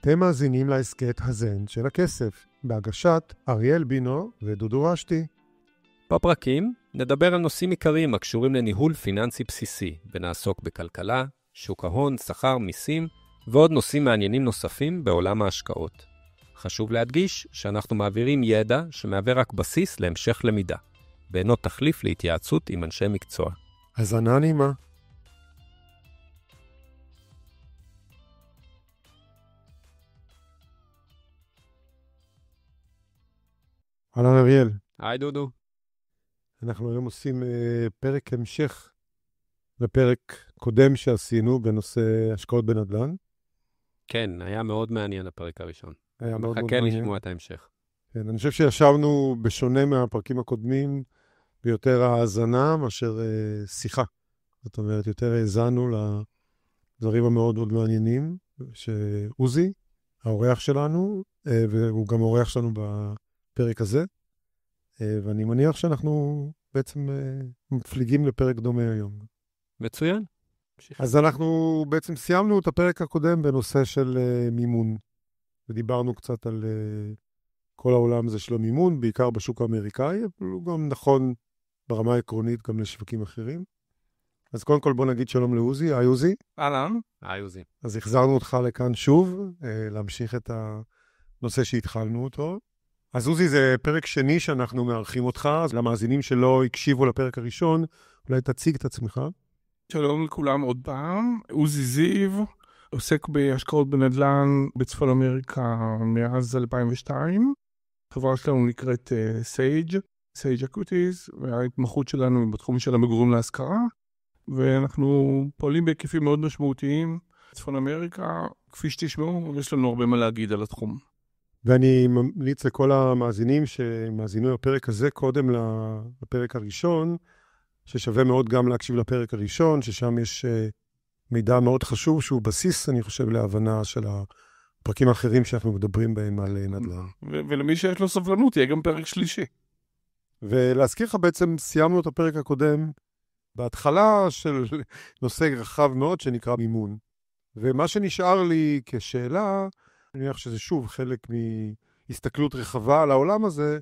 אתם מאזינים להסכת הזן של הכסף, בהגשת אריאל בינו ודודו רשתי. בפרקים נדבר על נושאים עיקריים הקשורים לניהול פיננסי בסיסי, ונעסוק בכלכלה, שוק ההון, שכר, מיסים, ועוד נושאים מעניינים נוספים בעולם ההשקעות. חשוב להדגיש שאנחנו מעבירים ידע שמהווה רק בסיס להמשך למידה, ואינו תחליף להתייעצות עם אנשי מקצוע. האזנה נעימה. אהלן אריאל. היי דודו. אנחנו היום עושים פרק המשך לפרק קודם שעשינו בנושא השקעות בנדל"ן. כן, היה מאוד מעניין הפרק הראשון. היה מאוד מאוד מחכה מעניין. לשמוע את ההמשך. כן, אני חושב שישבנו בשונה מהפרקים הקודמים ביותר האזנה מאשר שיחה. זאת אומרת, יותר האזנו לדברים המאוד מאוד מעניינים, שעוזי, האורח שלנו, והוא גם האורח שלנו בפרק הזה, ואני מניח שאנחנו בעצם מפליגים לפרק דומה היום. מצוין. אז אנחנו בעצם סיימנו את הפרק הקודם בנושא של מימון, ודיברנו קצת על כל העולם הזה של המימון, בעיקר בשוק האמריקאי, אבל הוא גם נכון ברמה העקרונית גם לשווקים אחרים. אז קודם כל בוא נגיד שלום לעוזי. היי עוזי. אהלן. היי עוזי. אז החזרנו אותך לכאן שוב, להמשיך את הנושא שהתחלנו אותו. אז עוזי, זה פרק שני שאנחנו מארחים אותך, אז למאזינים שלא הקשיבו לפרק הראשון, אולי תציג את עצמך. שלום לכולם עוד פעם. עוזי זיו, עוסק בהשקעות בנדל"ן בצפון אמריקה מאז 2002. החברה שלנו נקראת Sage Equities, וההתמחות שלנו היא בתחום של המגורים להשכרה, ואנחנו פועלים בהיקפים מאוד משמעותיים בצפון אמריקה. כפי שתשמעו, יש לנו הרבה מה להגיד על התחום. ואני ממליץ לכל המאזינים שמאזינו לפרק הזה קודם לפרק הראשון, ששווה מאוד גם להקשיב לפרק הראשון, ששם יש מידע מאוד חשוב שהוא בסיס, אני חושב, להבנה של הפרקים האחרים שאנחנו מדברים בהם על נדל"ן. ולמי שיש לו סבלנות, יהיה גם פרק שלישי. ולהזכיר לך, בעצם סיימנו את הפרק הקודם בהתחלה של נושא רחב מאוד שנקרא מימון. ומה שנשאר לי כשאלה, אני מניח שזה שוב חלק מהסתכלות רחבה על העולם הזה,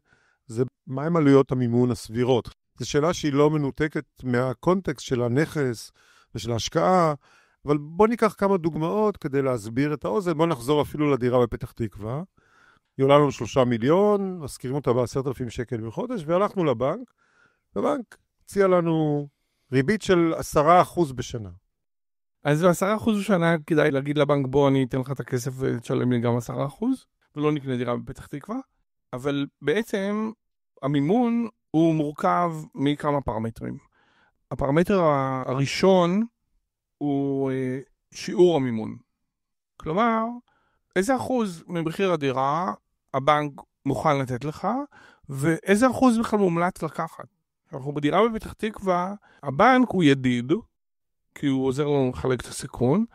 זה מהם עלויות המימון הסבירות. זו שאלה שהיא לא מנותקת מהקונטקסט של הנכס ושל ההשקעה, אבל בוא ניקח כמה דוגמאות כדי להסביר את האוזן. בוא נחזור אפילו לדירה בפתח תקווה. היא עולה לנו 3 מיליון, מזכירים אותה ב10,000 שקל בחודש, והלכנו לבנק, והבנק הציע לנו ריבית של 10% בשנה. אז ב10% בשנה כדאי להגיד לבנק, בוא אני אתן לך את הכסף ותשלם לי גם 10%, ולא נקנה דירה בפתח תקווה. אבל בעצם המימון הוא מורכב מכמה פרמטרים. הפרמטר הראשון הוא שיעור המימון. כלומר, איזה אחוז ממחיר הדירה הבנק מוכן לתת לך, ואיזה אחוז בכלל מומלץ לקחת. אנחנו בדירה בפתח תקווה, הבנק הוא ידיד, כי הוא עוזר לנו לחלק את הסיכון,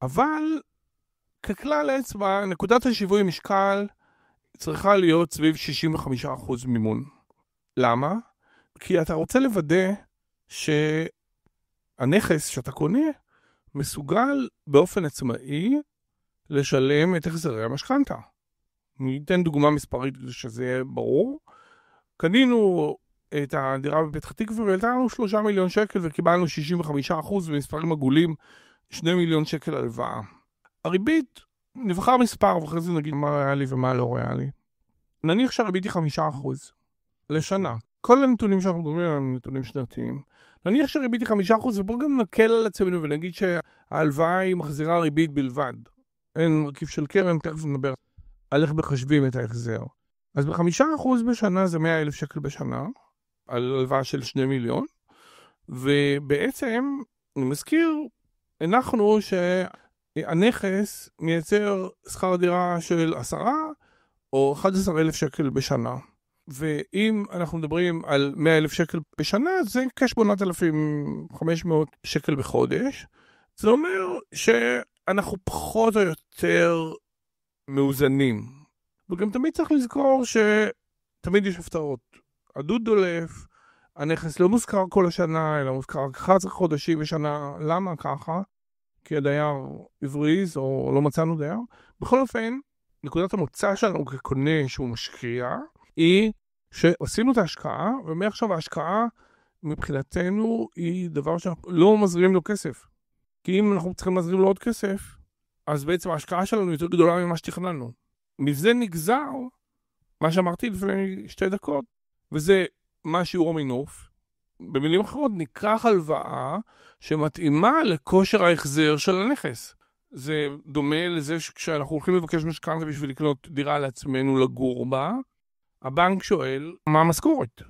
אבל ככלל אצבע, נקודת השיווי משקל צריכה להיות סביב 65% מימון. למה? כי אתה רוצה לוודא שהנכס שאתה קונה מסוגל באופן עצמאי לשלם את החזרי המשכנתא. אני אתן דוגמה מספרית שזה יהיה ברור. קנינו את הדירה בפתח תקווה והעלתה לנו 3 מיליון שקל וקיבלנו 65% במספרים עגולים 2 מיליון שקל הלוואה. הריבית, נבחר מספר ואחרי זה נגיד מה ריאלי ומה לא ריאלי. נניח שהריבית היא 5% לשנה. כל הנתונים שאנחנו מדברים הם נתונים שנתיים. נניח שהריבית היא 5% ובואו גם נקל על עצמנו ונגיד שההלוואה היא מחזירה ריבית בלבד. אין מרכיב של קרן, תכף נדבר על איך מחשבים את ההחזר. אז ב5% בשנה זה 100,000 שקל בשנה, על הלוואה של 2 מיליון, ובעצם, אני מזכיר, הנחנו שהנכס מייצר שכר דירה של 10 או 11,000 שקל בשנה. ואם אנחנו מדברים על 100,000 שקל בשנה, זה כ8,500 שקל בחודש. זה אומר שאנחנו פחות או יותר מאוזנים. וגם תמיד צריך לזכור שתמיד יש הפתעות. הדוד דולף, הנכס לא מוזכר כל השנה, אלא מוזכר 11 חודשים בשנה. למה ככה? כי הדייר הבריז או לא מצאנו דייר. בכל אופן, נקודת המוצא שלנו כקונה שהוא משקיע, היא שעשינו את ההשקעה, ומעכשיו ההשקעה מבחינתנו היא דבר שאנחנו לא מזרים לו כסף. כי אם אנחנו צריכים להזרים לו עוד כסף, אז בעצם ההשקעה שלנו יותר גדולה ממה שתכננו. מזה נגזר מה שאמרתי לפני 2 דקות, וזה מה שיעור המינוף. במילים אחרות, ניקח הלוואה שמתאימה לכושר ההחזר של הנכס. זה דומה לזה שכשאנחנו הולכים לבקש משכנתא בשביל לקנות דירה לעצמנו לגור בה, הבנק שואל מה המשכורת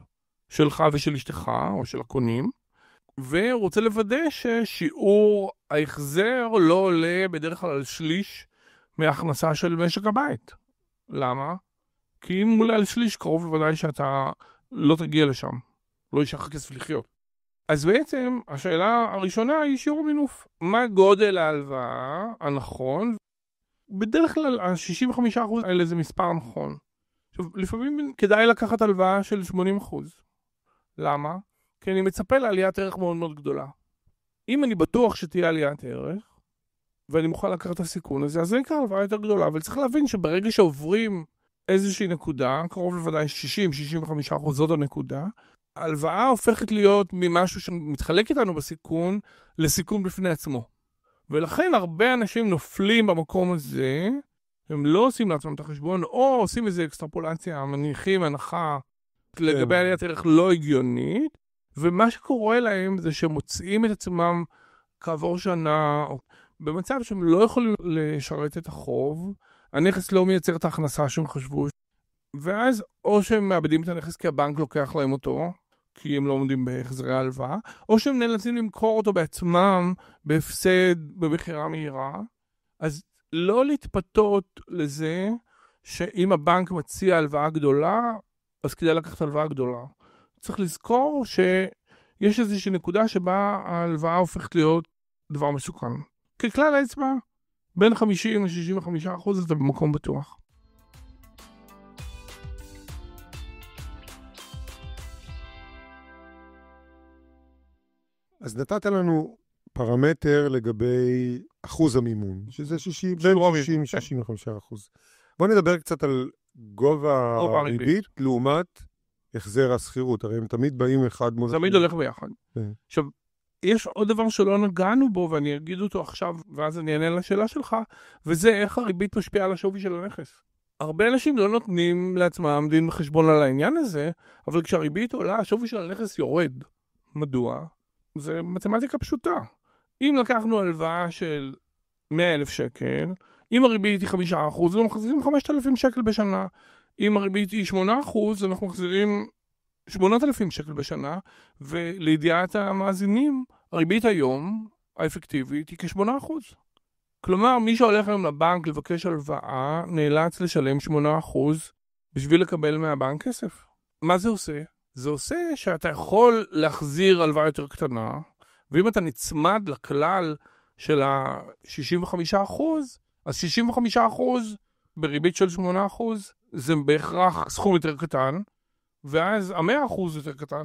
שלך ושל אשתך או של הקונים, ורוצה לוודא ששיעור ההחזר לא עולה בדרך כלל על שליש מההכנסה של משק הבית. למה? כי אם עולה על שליש, קרוב בוודאי שאתה לא תגיע לשם. לא יש לך כסף לחיות. אז בעצם השאלה הראשונה היא שיעור המינוף. מה גודל ההלוואה הנכון? בדרך כלל ה-65% האלה זה מספר נכון. עכשיו, לפעמים כדאי לקחת הלוואה של 80%. למה? כי אני מצפה לעליית ערך מאוד מאוד גדולה. אם אני בטוח שתהיה עליית ערך, ואני מוכן לקחת את הסיכון הזה, אז זה נקרא הלוואה יותר גדולה. אבל צריך להבין שברגע שעוברים איזושהי נקודה, קרוב לוודאי 60-65% זאת הנקודה, ההלוואה הופכת להיות ממשהו שמתחלק איתנו בסיכון, לסיכון בפני עצמו. ולכן הרבה אנשים נופלים במקום הזה, הם לא עושים לעצמם את החשבון, או עושים איזו אקסטרפולציה, מניחים הנחה לגבי עליית ערך לא הגיונית, ומה שקורה להם זה שהם מוצאים את עצמם כעבור שנה, במצב שהם לא יכולים לשרת את החוב, הנכס לא מייצר את ההכנסה שהם חשבו, ואז או שהם מאבדים את הנכס כי הבנק לוקח להם אותו, כי הם לא עומדים בהחזרי ההלוואה, או שהם נאלצים למכור אותו בעצמם בהפסד במחירה מהירה. אז לא להתפתות לזה שאם הבנק מציע הלוואה גדולה, אז כדאי לקחת הלוואה גדולה. צריך לזכור שיש איזושהי נקודה שבה ההלוואה הופכת להיות דבר מסוכן. ככלל האצבע, בין 50-65% אתה במקום בטוח. אז נתת לנו פרמטר לגבי אחוז המימון, שזה 60-65%. בוא נדבר קצת על גובה הריבית לעומת החזר השכירות. הרי הם תמיד באים אחד מול... תמיד הולך ביחד. עכשיו, יש עוד דבר שלא נגענו בו, ואני אגיד אותו עכשיו, ואז אני אענה לשאלה שלך, וזה איך הריבית משפיעה על השווי של הנכס. הרבה אנשים לא נותנים לעצמם דין וחשבון על העניין הזה, אבל כשהריבית עולה, השווי של הנכס יורד. מדוע? זה מתמטיקה פשוטה. אם לקחנו הלוואה של 100,000 שקל, אם הריבית היא 5%, אנחנו מחזירים 5,000 שקל בשנה. אם הריבית היא 8%, אנחנו מחזירים 8,000 שקל בשנה, ולידיעת המאזינים, הריבית היום, האפקטיבית, היא כ8%. כלומר, מי שהולך היום לבנק לבקש הלוואה, נאלץ לשלם 8% בשביל לקבל מהבנק כסף. מה זה עושה? זה עושה שאתה יכול להחזיר הלוואה יותר קטנה, ואם אתה נצמד לכלל של ה-65%, אז 65% בריבית של 8% זה בהכרח סכום יותר קטן, ואז 100% יותר קטן.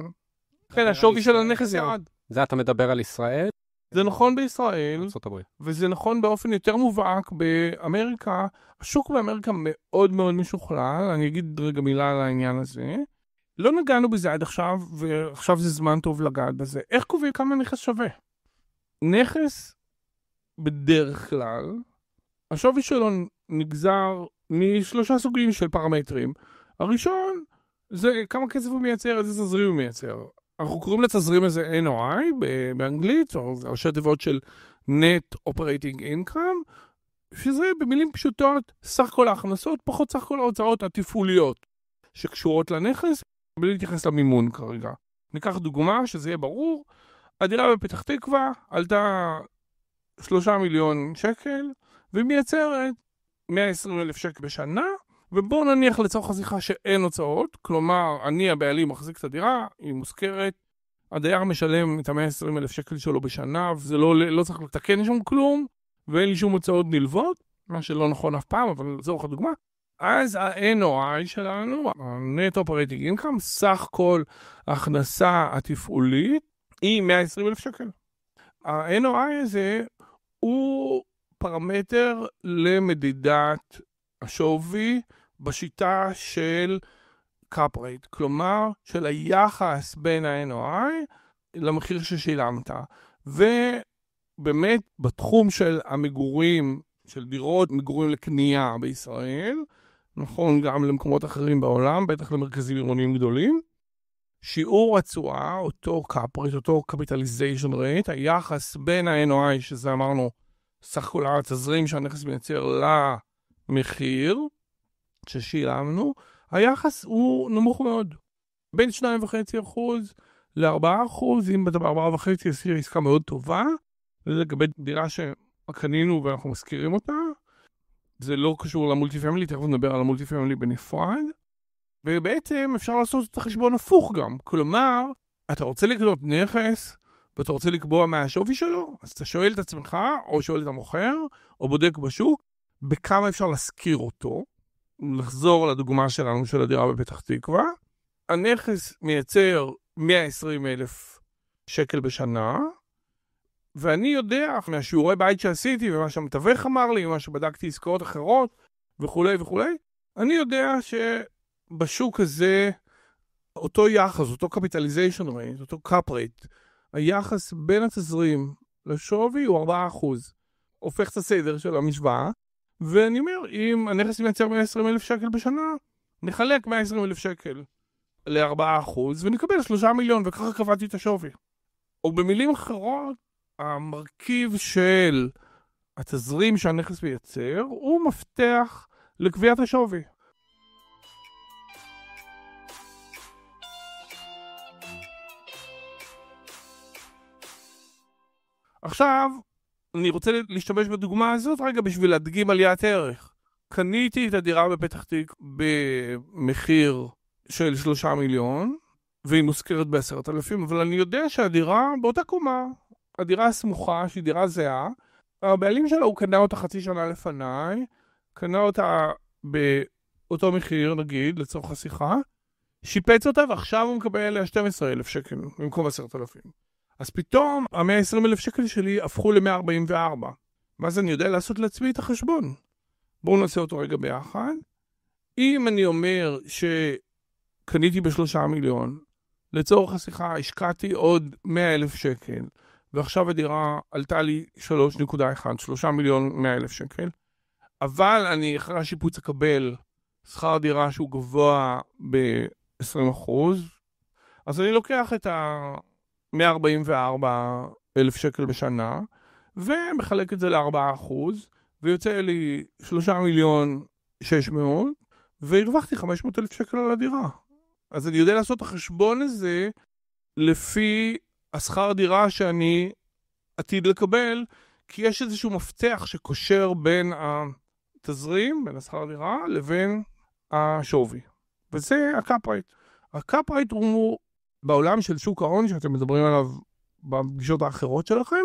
כן, השווי של הנכס ירד. זה אתה מדבר על ישראל? זה נכון בישראל, ארצות הברית. וזה נכון באופן יותר מובהק באמריקה. השוק באמריקה מאוד מאוד משוכלל, אני אגיד רגע מילה על העניין הזה. לא נגענו בזה עד עכשיו, ועכשיו זה זמן טוב לגעת בזה. איך קובעים כמה נכס שווה? נכס, בדרך כלל, השווי שלו נגזר מ3 סוגים של פרמטרים. הראשון, זה כמה כסף הוא מייצר, איזה תזרים הוא מייצר. אנחנו קוראים לתזרים הזה NOI באנגלית, או ראשי תיבות של Net Operating Income, שזה במילים פשוטות סך כל ההכנסות, פחות סך כל ההוצאות התפעוליות שקשורות לנכס, בלי להתייחס למימון כרגע. ניקח דוגמה שזה יהיה ברור, הדירה בפתח תקווה עלתה 3 מיליון שקל, והיא מייצרת 120,000 שקל בשנה, ובואו נניח לצורך השיחה שאין הוצאות, כלומר, אני הבעלים מחזיק את הדירה, היא מוזכרת, הדייר משלם את ה-120,000 שקל שלו בשנה, וזה לא צריך לתקן שום כלום, ואין לי שום הוצאות נלוות, מה שלא נכון אף פעם, אבל זו לך דוגמה. אז ה-NOI שלנו, ה-Net Operating Income, סך כל ההכנסה התפעולית, היא 120,000 שקל. ה-NOI הזה הוא פרמטר למדידת השווי בשיטה של cap rate, כלומר של היחס בין ה-NOI למחיר ששילמת. ובאמת בתחום של המגורים, של דירות מגורים לקנייה בישראל, נכון גם למקומות אחרים בעולם, בטח למרכזים עירוניים גדולים, שיעור התשואה, אותו cap rate, אותו capitalization rate, היחס בין ה-NOI, שזה אמרנו, סך כל התזרים שהנכס מייצר למחיר ששילמנו, היחס הוא נמוך מאוד. בין 2.5% ל-4%, אם בדבר 4.5% יש עסקה מאוד טובה, וזה לגבי דירה שקנינו ואנחנו מזכירים אותה, זה לא קשור למולטי-פמילי, תכף נדבר על המולטי-פמילי בנפרד, ובעצם אפשר לעשות את החשבון הפוך גם. כלומר, אתה רוצה לקנות נכס, ואתה רוצה לקבוע מה השווי שלו, אז אתה שואל את עצמך, או שואל את המוכר, או בודק בשוק, בכמה אפשר להשכיר אותו. לחזור לדוגמה שלנו של הדירה בפתח תקווה. הנכס מייצר 120,000 שקל בשנה, ואני יודע מהשיעורי בית שעשיתי, ומה שהמתווך אמר לי, ומה שבדקתי עסקאות אחרות, וכו' וכו', אני יודע שבשוק הזה, אותו יחס, אותו capitalization rate, אותו cap rate, היחס בין התזרים לשווי הוא 4%. הופך את הסדר של המשוואה, ואני אומר, אם הנכס מייצר 120,000 שקל בשנה, נחלק 120,000 שקל ל-4%, ונקבל 3 מיליון, וככה קבעתי את השווי. או במילים אחרות, המרכיב של התזרים שהנכס מייצר, הוא מפתח לקביעת השווי. עכשיו, אני רוצה להשתמש בדוגמה הזאת רגע בשביל להדגים עליית ערך. קניתי את הדירה בפתח תקווה במחיר של 3 מיליון, והיא מוזכרת ב10,000, אבל אני יודע שהדירה באותה קומה, הדירה הסמוכה, שהיא דירה זהה, הבעלים שלה הוא קנה אותה חצי שנה לפניי, קנה אותה באותו מחיר, נגיד, לצורך השיחה, שיפץ אותה ועכשיו הוא מקבל עליה 12,000 שקל במקום 10,000. אז פתאום ה-120,000 שקל שלי הפכו ל-144. ואז אני יודע לעשות לעצמי את החשבון. בואו נעשה אותו רגע ביחד. אם אני אומר שקניתי ב3 מיליון, לצורך השיחה השקעתי עוד 100,000 שקל, ועכשיו הדירה עלתה לי 3.1, 3 מיליון 100,000 שקל, אבל אני אחרי השיפוץ אקבל שכר דירה שהוא גבוה ב-20%, אז אני לוקח את ה-144,000 שקל בשנה, ומחלק את זה ל4%, ויוצא לי 3 מיליון 600, והרווחתי 500,000 שקל על הדירה. אז אני יודע לעשות את החשבון הזה, לפי השכר דירה שאני עתיד לקבל, כי יש איזשהו מפתח שקושר בין התזרים, בין השכר דירה, לבין השווי. וזה הקאפ רייט. הקאפ רייט הוא בעולם של שוק ההון, שאתם מדברים עליו בפגישות האחרות שלכם,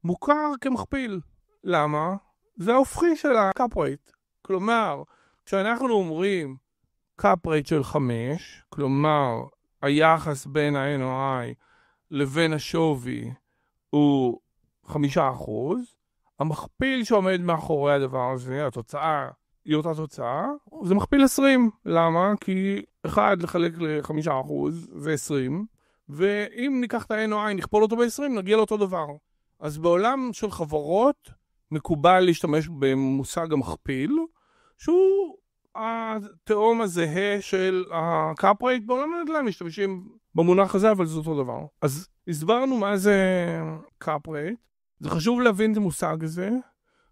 מוכר כמכפיל. למה? זה ההופכי של הקאפ רייט. כלומר, כשאנחנו אומרים קאפ רייט של 5, כלומר, היחס בין ה-NOI לבין השווי הוא 5%, המכפיל שעומד מאחורי הדבר הזה, התוצאה, היא אותה תוצאה, זה מכפיל 20. למה? כי 1 לחלק ל5% זה 20, ואם ניקח את ה-NOI, נכפול אותו ב-20, נגיע לאותו דבר. אז בעולם של חברות, מקובל להשתמש במושג המכפיל, שהוא התאום הזהה של הקאפ רייט. בעולם הנדל"ן משתמשים במונח הזה, אבל זה אותו דבר. אז הסברנו מה זה קאפ רייט. זה חשוב להבין את המושג הזה,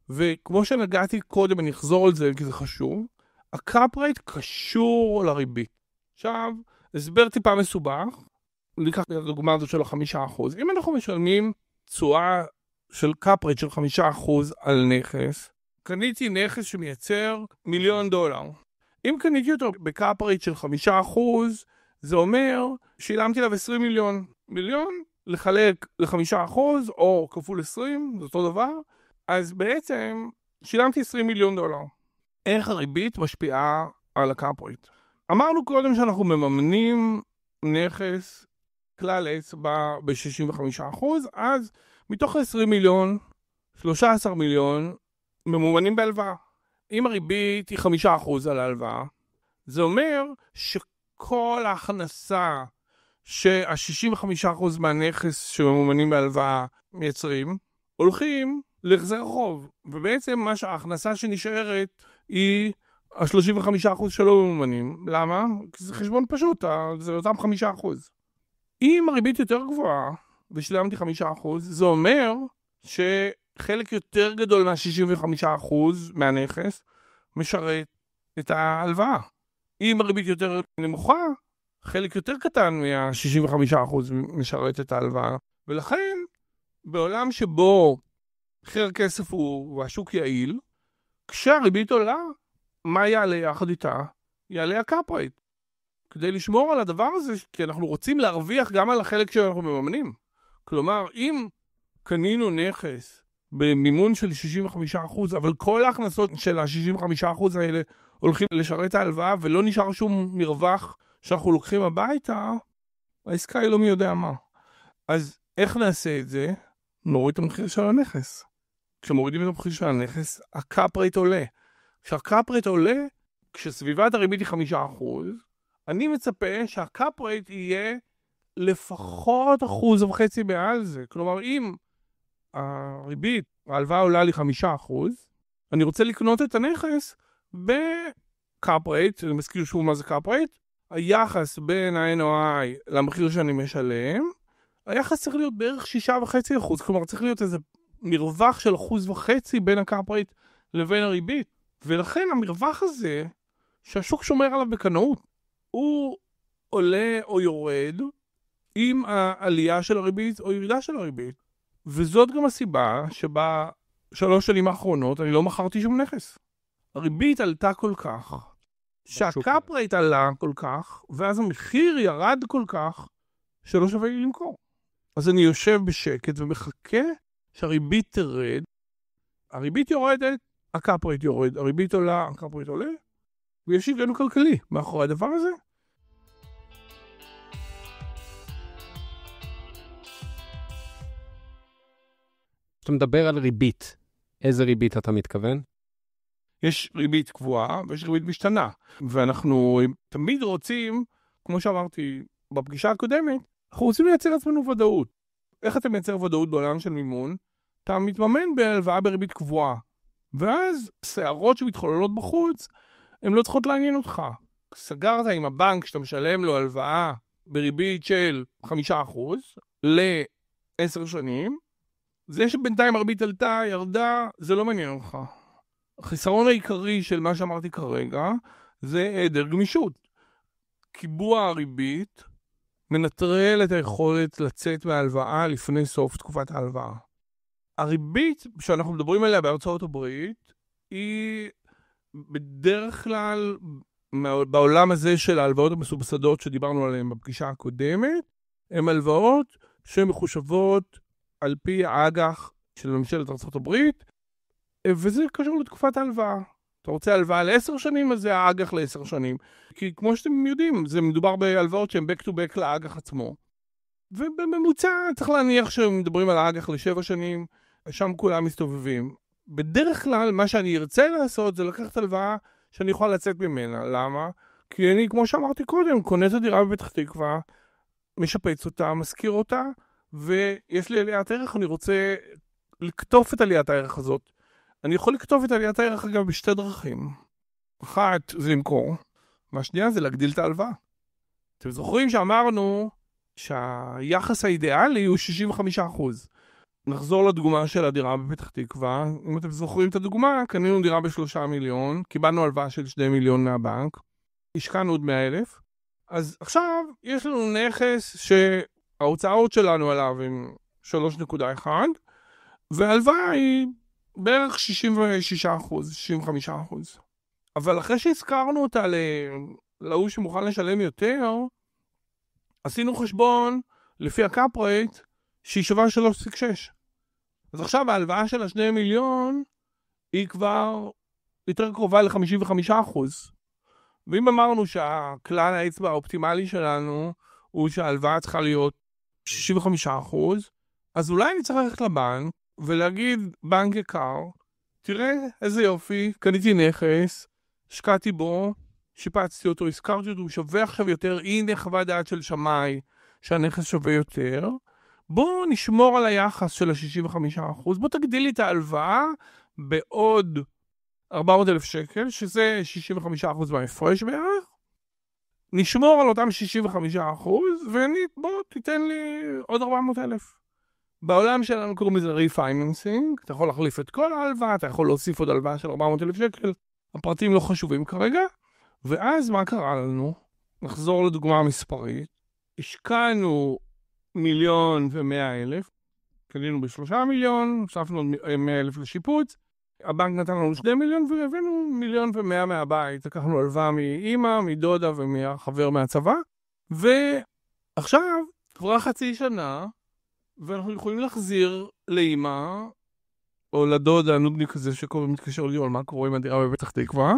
וכמו שנגעתי קודם, אני אחזור על זה כי זה חשוב, הקאפ רייט קשור לריבית. עכשיו, הסבר טיפה מסובך, ניקח את הדוגמה הזאת של 5%. אם אנחנו משלמים תשואה של קאפ רייט של 5% על נכס, קניתי נכס שמייצר $1,000,000. אם קניתי אותו בקאפ רייט של 5%, זה אומר שילמתי עליו 20 מיליון. מיליון לחלק ל5% או כפול 20, זה אותו דבר. אז בעצם שילמתי $20 מיליון. איך הריבית משפיעה על הקאפ רייט? אמרנו קודם שאנחנו מממנים נכס כלל אצבע ב-65%, אז מתוך 20 מיליון 13 מיליון ממומנים בהלוואה. אם הריבית היא 5% על ההלוואה, זה אומר שכל ההכנסה שה-65% מהנכס שממומנים בהלוואה מייצרים, הולכים להחזר החוב. ובעצם ההכנסה שנשארת היא ה-35% שלא ממומנים. למה? כי זה חשבון פשוט, זה אותם 5%. אם הריבית יותר גבוהה, ושילמתי 5%, זה אומר שחלק יותר גדול מה-65% מהנכס משרת את ההלוואה. אם הריבית יותר נמוכה, חלק יותר קטן מה-65% משרת את ההלוואה. ולכן, בעולם שבו מחיר הכסף הוא השוק יעיל, כשהריבית עולה, מה יעלה יחד איתה? יעלה הקאפ רייט. כדי לשמור על הדבר הזה, כי אנחנו רוצים להרוויח גם על החלק שאנחנו מממנים. כלומר, אם קנינו נכס במימון של 65%, אבל כל ההכנסות של ה-65% האלה הולכים לשרת ההלוואה, ולא נשאר שום מרווח שאנחנו לוקחים הביתה, העסקה היא לא מי יודע מה. אז איך נעשה את זה? נוריד את המחיר של הנכס. כשמורידים את המחיר של הנכס, הקאפ רייט עולה. כשהקאפ רייט עולה, כשסביבת הריבית היא 5%, אני מצפה שהקאפ רייט יהיה לפחות 1.5% מעל זה. כלומר, אם הריבית, ההלוואה עולה לי 5%, אני רוצה לקנות את הנכס בקאפ רייט, אני מזכיר שוב מה זה קאפ רייט, היחס בין ה-NOI למחיר שאני משלם, היחס צריך להיות בערך 6.5%, כלומר צריך להיות איזה מרווח של 1.5% בין הקאפ רייט לבין הריבית. ולכן המרווח הזה, שהשוק שומר עליו בקנאות, הוא עולה או יורד עם העלייה של הריבית או ירידה של הריבית. וזאת גם הסיבה שב3 שנים האחרונות אני לא מכרתי שום נכס. הריבית עלתה כל כך, שהקאפ רייט עלה כל כך, ואז המחיר ירד כל כך, שלא שווה לי למכור. אז אני יושב בשקט ומחכה שהריבית תרד. הריבית יורדת, הקאפ רייט יורד. הריבית עולה, הקאפ רייט עולה. ויש היגיון כלכלי מאחורי הדבר הזה. אתה מדבר על ריבית. איזה ריבית אתה מתכוון? יש ריבית קבועה ויש ריבית משתנה. ואנחנו תמיד רוצים, כמו שאמרתי בפגישה הקודמת, אנחנו רוצים לייצר לעצמנו ודאות. איך אתה מייצר ודאות בעולם של מימון? אתה מתממן בהלוואה בריבית קבועה. ואז שערות שמתחוללות בחוץ, הן לא צריכות לעניין אותך. סגרת עם הבנק שאתה משלם לו הלוואה בריבית של 5% ל10 שנים, זה שבינתיים הריבית עלתה, ירדה, זה לא מעניין אותך. החיסרון העיקרי של מה שאמרתי כרגע, זה היעדר גמישות. קיבוע הריבית מנטרל את היכולת לצאת מההלוואה לפני סוף תקופת ההלוואה. הריבית שאנחנו מדברים עליה בארצות הברית, היא בדרך כלל בעולם הזה של ההלוואות המסובסדות שדיברנו עליהן בפגישה הקודמת, הן הלוואות שמחושבות על פי האג"ח של ממשלת ארצות הברית, וזה קשור לתקופת ההלוואה. אתה רוצה הלוואה ל10 שנים, אז זה האג"ח ל10 שנים. כי כמו שאתם יודעים, זה מדובר בהלוואות שהן back to back לאג"ח עצמו. ובממוצע צריך להניח שמדברים על האג"ח ל7 שנים, שם כולם מסתובבים. בדרך כלל מה שאני ארצה לעשות זה לקחת הלוואה שאני יכול לצאת ממנה. למה? כי אני, כמו שאמרתי קודם, קונה את הדירה בפתח תקווה, משפץ אותה, מזכיר אותה, ויש לי עליית ערך, אני רוצה לקטוף את עליית הערך הזאת. אני יכול לקטוף את עליית הערך אגב בשתי דרכים. אחת זה למכור, והשנייה זה להגדיל את ההלוואה. אתם זוכרים שאמרנו שהיחס האידיאלי הוא 65%. נחזור לדוגמה של הדירה בפתח תקווה. אם אתם זוכרים את הדוגמה, קנינו דירה ב3 מיליון, קיבלנו הלוואה של 2 מיליון מהבנק, השקענו עוד 100,000, אז עכשיו יש לנו נכס שההוצאות שלנו עליו הם 3.1, וההלוואה היא בערך 66%, 65%. אבל אחרי שהזכרנו אותה להוא שמוכן לשלם יותר, עשינו חשבון לפי הקאפ רייט שהיא שווה 3.6. אז עכשיו ההלוואה של 2 מיליון היא כבר יותר קרובה ל-55%. ואם אמרנו שהכלל האצבע האופטימלי שלנו הוא שההלוואה צריכה להיות 65%, אז אולי אני צריך ללכת לבנק ולהגיד, בנק יקר, תראה איזה יופי, קניתי נכס, השקעתי בו, שיפצתי אותו, הזכרתי אותו, הוא שווה עכשיו יותר, הנה חוות דעת של שמאי, שהנכס שווה יותר, בוא נשמור על היחס של ה-65%, בוא תגדיל לי את ההלוואה בעוד 400,000 שקל, שזה 65% מההפרש בערך, נשמור על אותם 65%, ובוא תיתן לי עוד 400,000. בעולם שלנו קוראים לזה ריפייננסינג, אתה יכול להחליף את כל ההלוואה, אתה יכול להוסיף עוד הלוואה של 400,000 שקל, הפרטים לא חשובים כרגע, ואז מה קרה לנו? נחזור לדוגמה המספרית, השקענו 1,100,000, קנינו ב3 מיליון, הוספנו 100,000 לשיפוץ, הבנק נתן לנו 2 מיליון, והבאנו 1,100,000 מהבית, לקחנו הלוואה מאמא, מדודה ומהחבר מהצבא, ועכשיו עברה חצי שנה, ואנחנו יכולים להחזיר לאמא, או לדודה, נודניק כזה שכל פעם מתקשר לי על מה קורה עם הדירה בפתח תקווה,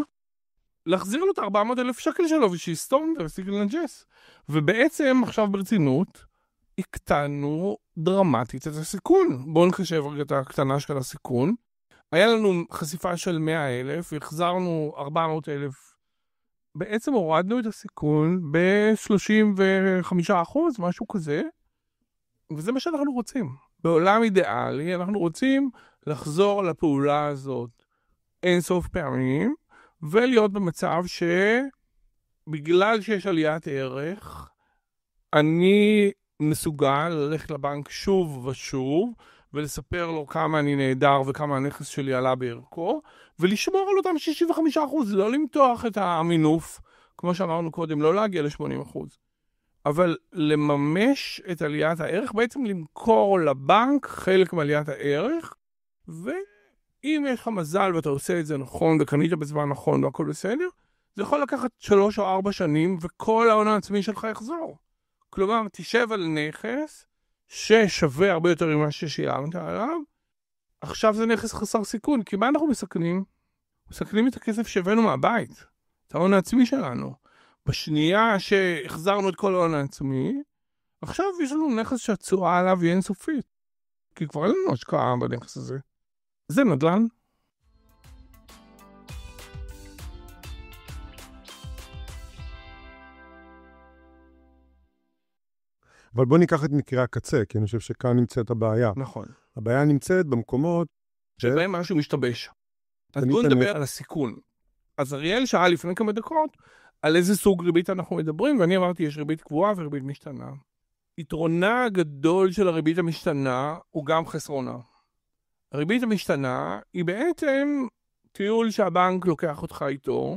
להחזיר לו את 400,000 שקל שלו, ושיסתום ולהסיק לנג'ס. ובעצם, עכשיו ברצינות, הקטנו דרמטית את הסיכון. בואו נחשב רגע את הקטנה של הסיכון. היה לנו חשיפה של 100,000, והחזרנו 400,000. בעצם הורדנו את הסיכון ב-35%, משהו כזה. וזה מה שאנחנו רוצים. בעולם אידיאלי, אנחנו רוצים לחזור לפעולה הזאת אינסוף פעמים, ולהיות במצב שבגלל שיש עליית ערך, אני מסוגל ללכת לבנק שוב ושוב, ולספר לו כמה אני נהדר וכמה הנכס שלי עלה בערכו, ולשמור על אותם 65%, לא למתוח את המינוף, כמו שאמרנו קודם, לא להגיע ל-80%. אבל לממש את עליית הערך, בעצם למכור לבנק חלק מעליית הערך, ואם יש לך מזל ואתה עושה את זה נכון, וקנית בזמן נכון והכל בסדר, זה יכול לקחת 3 או 4 שנים, וכל ההון העצמי שלך יחזור. כלומר, תשב על נכס, ששווה הרבה יותר ממה ששילמת עליו, עכשיו זה נכס חסר סיכון, כי מה אנחנו מסכנים? מסכנים את הכסף שהבאנו מהבית, את ההון העצמי שלנו. בשנייה שהחזרנו את כל ההון העצמי, עכשיו יש לנו נכס שהתשואה עליו היא אינסופית. כי כבר אין לנו השקעה בנכס הזה. זה נדל"ן. אבל בוא ניקח את מקרה הקצה, כי אני חושב שכאן נמצאת הבעיה. נכון. הבעיה נמצאת במקומות שבהם משהו משתבש. אז בואו נדבר על הסיכון. אז אריאל שאל לפני כמה דקות, על איזה סוג ריבית אנחנו מדברים, ואני אמרתי, יש ריבית קבועה וריבית משתנה. יתרונה הגדול של הריבית המשתנה הוא גם חסרונה. הריבית המשתנה היא בעצם טיול שהבנק לוקח אותך איתו,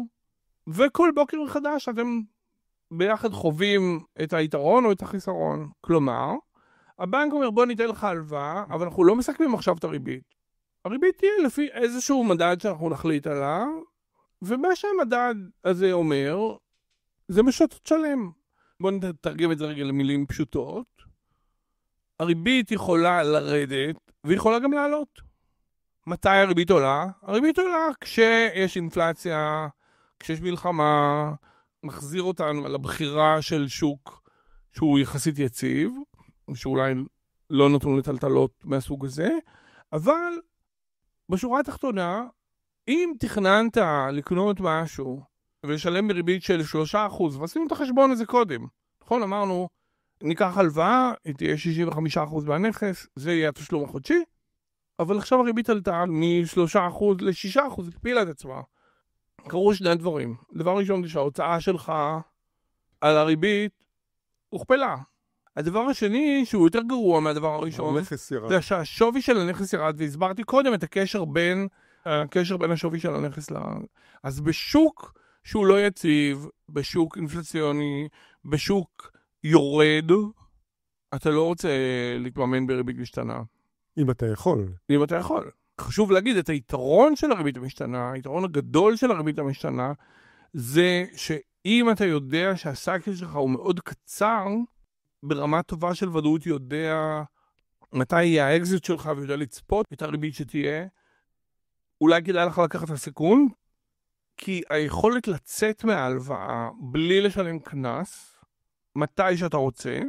וכל בוקר מחדש אתם ביחד חווים את היתרון או את החיסרון. כלומר, הבנק אומר בוא ניתן לך הלוואה, אבל אנחנו לא מסכמים עכשיו את הריבית. הריבית תהיה לפי איזשהו מדד שאנחנו נחליט עליו, ומה שהמדד הזה אומר, זה מה שאתה תשלם. בואו נתרגם את זה רגע למילים פשוטות. הריבית יכולה לרדת, ויכולה גם לעלות. מתי הריבית עולה? הריבית עולה כשיש אינפלציה, כשיש מלחמה, מחזיר אותנו על הבחירה של שוק שהוא יחסית יציב, שאולי לא נתון לטלטלות מהסוג הזה, אבל בשורה התחתונה, אם תכננת לקנות משהו ולשלם בריבית של 3%, ועשינו את החשבון הזה קודם, נכון? אמרנו, ניקח הלוואה, היא תהיה 65% מהנכס, זה יהיה התשלום החודשי, אבל עכשיו הריבית עלתה מ-3% ל-6%, הכפילה את עצמה. קרו שני דברים. דבר ראשון זה שההוצאה שלך על הריבית הוכפלה. הדבר השני, שהוא יותר גרוע מהדבר הראשון, זה שהשווי של הנכס ירד, והסברתי קודם את הקשר בין השווי של הנכס אז בשוק שהוא לא יציב, בשוק אינפלציוני, בשוק יורד, אתה לא רוצה להתממן בריבית משתנה. אם אתה יכול. אם אתה יכול. חשוב להגיד, את היתרון של הריבית המשתנה, היתרון הגדול של הריבית המשתנה, זה שאם אתה יודע שהסקל שלך הוא מאוד קצר, ברמה טובה של ודאות יודע מתי יהיה האקזיט שלך ויודע לצפות את הריבית שתהיה, אולי כדאי לך לקחת את הסיכון, כי היכולת לצאת מההלוואה בלי לשלם כנס, מתי שאתה רוצה,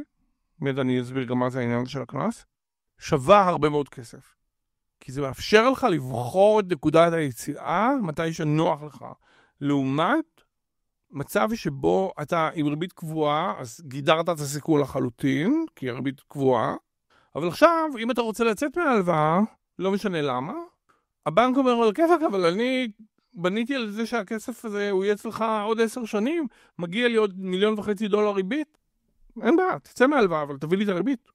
מיד אני אסביר גם מה זה העניין של הכנס, שווה הרבה מאוד כסף. כי זה מאפשר לך לבחור את נקודת היציאה, מתי שנוח לך. לעומת מצב שבו אתה עם ריבית קבועה, אז גידרת את הסיכון לחלוטין, כי הריבית קבועה, אבל עכשיו, אם אתה רוצה לצאת מההלוואה, לא משנה למה, הבנק אומר על כיפק, אבל אני בניתי על זה שהכסף הזה הוא יהיה אצלך עוד 10 שנים, מגיע לי עוד $1.5 מיליון ריבית, אין בעיה, תצא מההלוואה, אבל תביא לי את הריבית.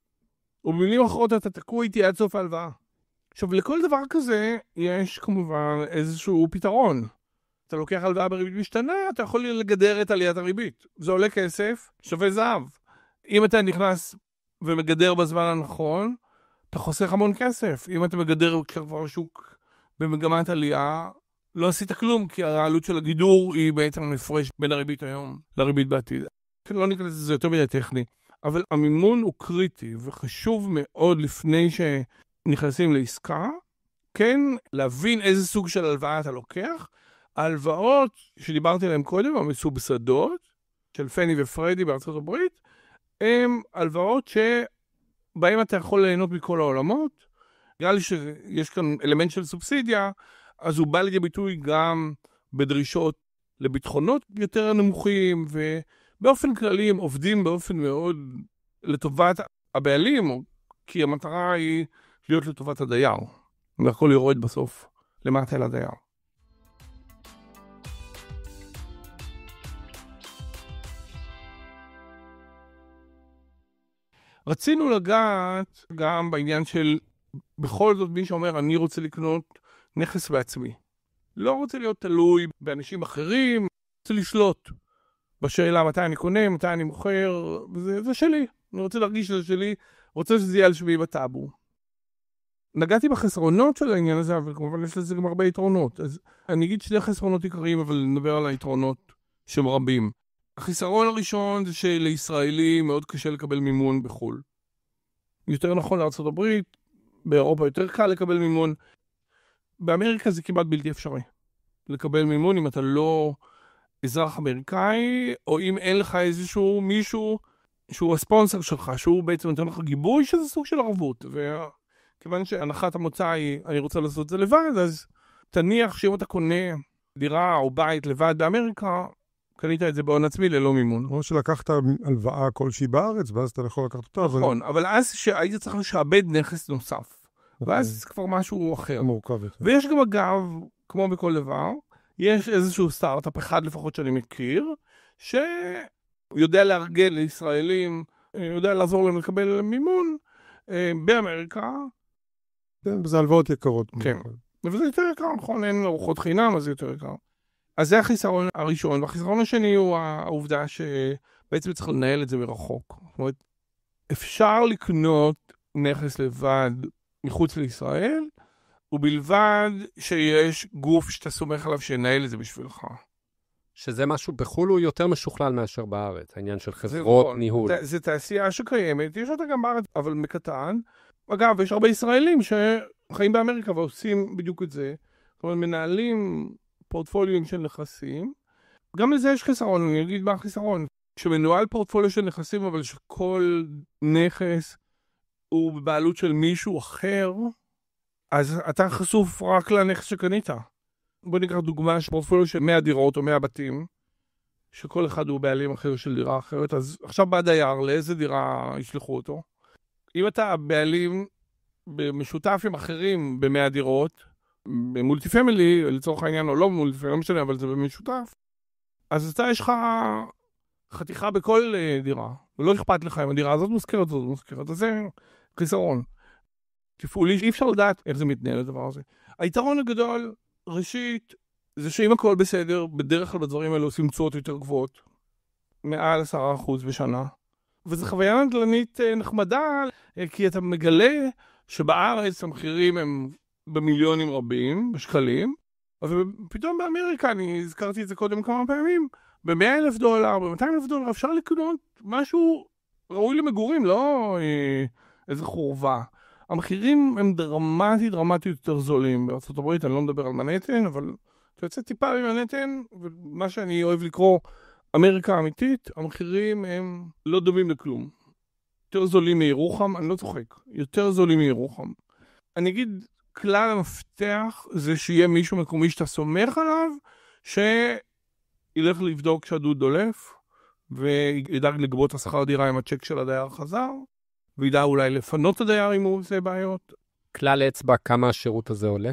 ובמילים אחרות אתה תקוע איתי עד סוף ההלוואה. עכשיו, לכל דבר כזה יש כמובן איזשהו פתרון. אתה לוקח הלוואה בריבית משתנה, אתה יכול לגדר את עליית הריבית. זה עולה כסף, שווה זהב. אם אתה נכנס ומגדר בזמן הנכון, אתה חוסך המון כסף. אם אתה מגדר כשכבר השוק במגמת עלייה, לא עשית כלום, כי העלות של הגידור היא בעצם הפרש בין הריבית היום לריבית בעתיד. לא ניכנס לזה יותר מדי טכני, אבל המימון הוא קריטי וחשוב מאוד לפני שנכנסים לעסקה, כן להבין איזה סוג של הלוואה אתה לוקח. ההלוואות שדיברתי עליהן קודם, המסובסדות, של פני ופרדי בארצות הברית, הן הלוואות שבהן אתה יכול ליהנות מכל העולמות. נראה לי שיש כאן אלמנט של סובסידיה, אז הוא בא לידי ביטוי גם בדרישות לביטחונות יותר נמוכים, ובאופן כללי הם עובדים באופן מאוד לטובת הבעלים, כי המטרה היא להיות לטובת הדייר. והכל יורד בסוף למטה לדייר. רצינו לגעת גם בעניין של, בכל זאת מי שאומר, אני רוצה לקנות נכס בעצמי. לא רוצה להיות תלוי באנשים אחרים, רוצה לשלוט בשאלה מתי אני קונה, מתי אני מוכר, זה שלי. אני רוצה להרגיש שזה שלי, רוצה שזה יהיה על שמי בטאבו. נגעתי בחסרונות של העניין הזה, אבל כמובן יש לזה גם הרבה יתרונות. אז אני אגיד 2 חסרונות עיקריים, אבל נדבר על היתרונות שהם רבים. החיסרון הראשון זה שלישראלי מאוד קשה לקבל מימון בחול. יותר נכון לארצות הברית, באירופה יותר קל לקבל מימון. באמריקה זה כמעט בלתי אפשרי. לקבל מימון אם אתה לא אזרח אמריקאי, או אם אין לך איזשהו מישהו שהוא הספונסר שלך, שהוא בעצם נותן לך גיבוי, שזה סוג של ערבות. וכיוון שהנחת המוצא היא, אני רוצה לעשות את זה לבד, אז תניח שאם אתה קונה דירה או בית לבד באמריקה, קנית את זה בהון עצמי ללא מימון. או שלקחת הלוואה כלשהי בארץ, ואז אתה יכול לקחת אותה. נכון, אבל אז שהיית צריך לשעבד נכס נוסף. ואז זה כבר משהו אחר. מורכב. ויש גם אגב, כמו בכל דבר, יש איזשהו סטארט-אפ אחד לפחות שאני מכיר, שיודע להרגל לישראלים, יודע לעזור להם לקבל מימון באמריקה. וזה הלוואות יקרות. כן, וזה יותר יקר, נכון, אין ארוחות חינם, אז זה יותר יקר. אז זה החיסרון הראשון, והחיסרון השני הוא העובדה שבעצם צריך לנהל את זה מרחוק. זאת אומרת, אפשר לקנות נכס לבד מחוץ לישראל, ובלבד שיש גוף שאתה סומך עליו שינהל את זה בשבילך. שזה משהו בחול הוא יותר משוכלל מאשר בארץ, העניין של חברות ניהול. זה תעשייה שקיימת, יש אותה גם בארץ, אבל מקטן. אגב, יש הרבה ישראלים שחיים באמריקה ועושים בדיוק את זה. זאת אומרת, מנהלים פורטפוליו של נכסים. גם לזה יש חיסרון, אני אגיד מה החיסרון. כשמנוהל פורטפוליו של נכסים, אבל שכל נכס הוא בבעלות של מישהו אחר, אז אתה חשוף רק לנכס שקנית. בוא ניקח דוגמה של פורטפוליו של 100 דירות או 100 בתים, שכל אחד הוא בעלים אחר של דירה אחרת, אז עכשיו בא דייר, לאיזה דירה ישלחו אותו? אם אתה בעלים במשותף עם אחרים ב100 דירות, במולטי פמילי, לצורך העניין או לא במולטי, לא משנה, אבל זה במשותף, אז אתה יש לך חתיכה בכל דירה, ולא אכפת לך אם הדירה הזאת מוזכרת, זאת מוזכרת, אז זה חיסרון. תפעולי, אי אפשר לדעת איך זה מתנהל הדבר הזה. היתרון הגדול, ראשית, זה שאם הכל בסדר, בדרך כלל בדברים האלה עושים תשואות יותר גבוהות, מעל 10% בשנה. וזו חוויה נדל"נית נחמדה, כי אתה מגלה שבארץ המחירים הם במיליונים רבים, בשקלים, אבל פתאום באמריקה, אני הזכרתי את זה קודם כמה פעמים, $100,000, $200,000 אפשר לקנות משהו ראוי למגורים, לא איזה חורבה. המחירים הם דרמטית יותר זולים בארצות הברית, אני לא מדבר על מנהטן, אבל אתה יוצא טיפה ממנהטן, ומה שאני אוהב לקרוא אמריקה האמיתית, המחירים הם לא דומים לכלום. יותר זולים מירוחם, אני לא צוחק, יותר זולים מירוחם. אני אגיד כלל המפתח זה שיהיה מישהו מקומי שאתה סומך עליו, שילך לבדוק שהדוד דולף, וידאג לגבות את השכר דירה עם הצ'ק של הדייר חזר, וידע אולי לפנות את הדייר אם הוא עושה בעיות. כלל אצבע, כמה השירות הזה עולה?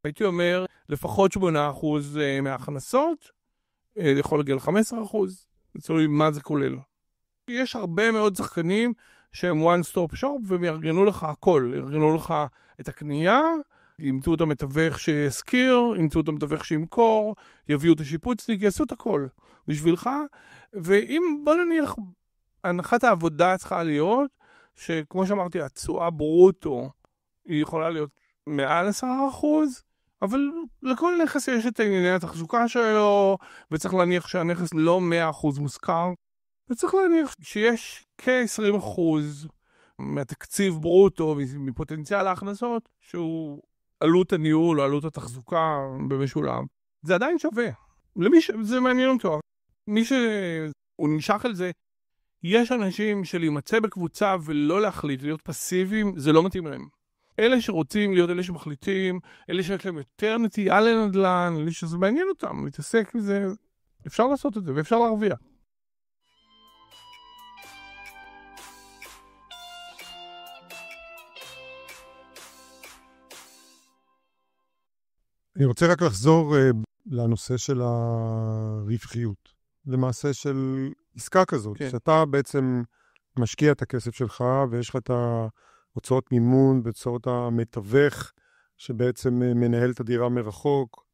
הייתי אומר, לפחות 8% מההכנסות, יכול להגיע ל-15%, תלוי מה זה כולל. יש הרבה מאוד שחקנים שהם one stop shop, והם יארגנו לך הכל, יארגנו לך את הקנייה, ימצאו את המתווך שיזכיר, ימצאו את המתווך שימכור, יביאו את השיפוצניק, יעשו את הכל בשבילך, ואם בוא נניח, הנחת העבודה צריכה להיות, שכמו שאמרתי, התשואה ברוטו, היא יכולה להיות מעל 10%, אבל לכל נכס יש את הענייני התחזוקה שלו, וצריך להניח שהנכס לא 100% מושכר, וצריך להניח שיש כ-20% מהתקציב ברוטו, מפוטנציאל ההכנסות, שהוא עלות הניהול או עלות התחזוקה במשולם. זה עדיין שווה. למי שזה מעניין אותו. מי שהוא נמשך על זה, יש אנשים שלהימצא בקבוצה ולא להחליט, להיות פסיביים, זה לא מתאים להם. אלה שרוצים להיות אלה שמחליטים, אלה שיש להם יותר נטייה לנדל"ן, אלה שזה מעניין אותם, להתעסק בזה, אפשר לעשות את זה ואפשר להרוויח. אני רוצה רק לחזור לנושא של הרווחיות. למעשה של עסקה כזאת, כן. שאתה בעצם משקיע את הכסף שלך, ויש לך את הוצאות מימון, והוצאות המתווך, שבעצם מנהל את הדירה מרחוק.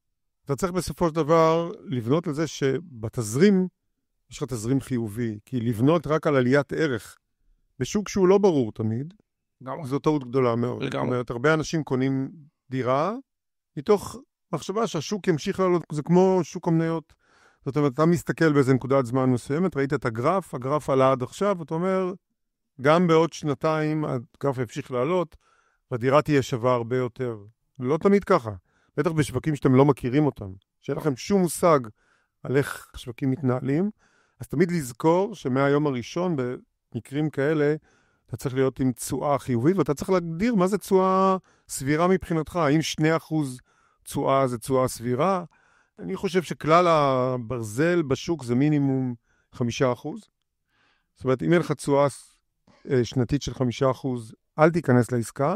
אתה צריך בסופו של דבר לבנות לזה שבתזרים, יש לך תזרים חיובי, כי לבנות רק על עליית ערך, בשוק שהוא לא ברור תמיד, זו טעות גדולה מאוד. זאת אומרת, הרבה אנשים קונים דירה, מתוך מחשבה שהשוק ימשיך לעלות, זה כמו שוק המניות. זאת אומרת, אתה מסתכל באיזה נקודת זמן מסוימת, ראית את הגרף עלה עד עכשיו, אתה אומר, גם בעוד שנתיים הגרף ימשיך לעלות, והדירה תהיה שווה הרבה יותר. לא תמיד ככה. בטח בשווקים שאתם לא מכירים אותם, שאין לכם שום מושג על איך שווקים מתנהלים, אז תמיד לזכור שמהיום הראשון, במקרים כאלה, אתה צריך להיות עם תשואה חיובית, ואתה צריך להגדיר מה זה תשואה סבירה מבחינתך. האם 2% תשואה זה תשואה סבירה? אני חושב שכלל הברזל בשוק זה מינימום 5%. זאת אומרת, אם אין לך תשואה שנתית של 5%, אל תיכנס לעסקה,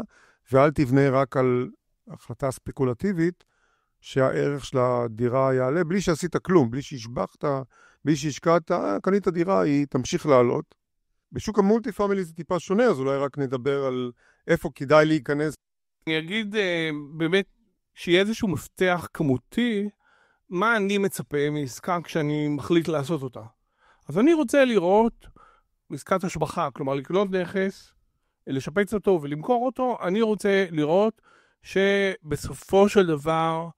ואל תבנה רק על החלטה ספקולטיבית, שהערך של הדירה יעלה, בלי שעשית כלום, בלי שהשבחת, בלי שהשקעת, קנית דירה, היא תמשיך לעלות. בשוק המולטי פאמילי זה טיפה שונה, אז אולי רק נדבר על איפה כדאי להיכנס. אני אגיד באמת שיהיה איזשהו מפתח כמותי, מה אני מצפה מעסקה כשאני מחליט לעשות אותה. אז אני רוצה לראות עסקת השבחה, כלומר לקנות נכס, לשפץ אותו ולמכור אותו, אני רוצה לראות שבסופו של דבר,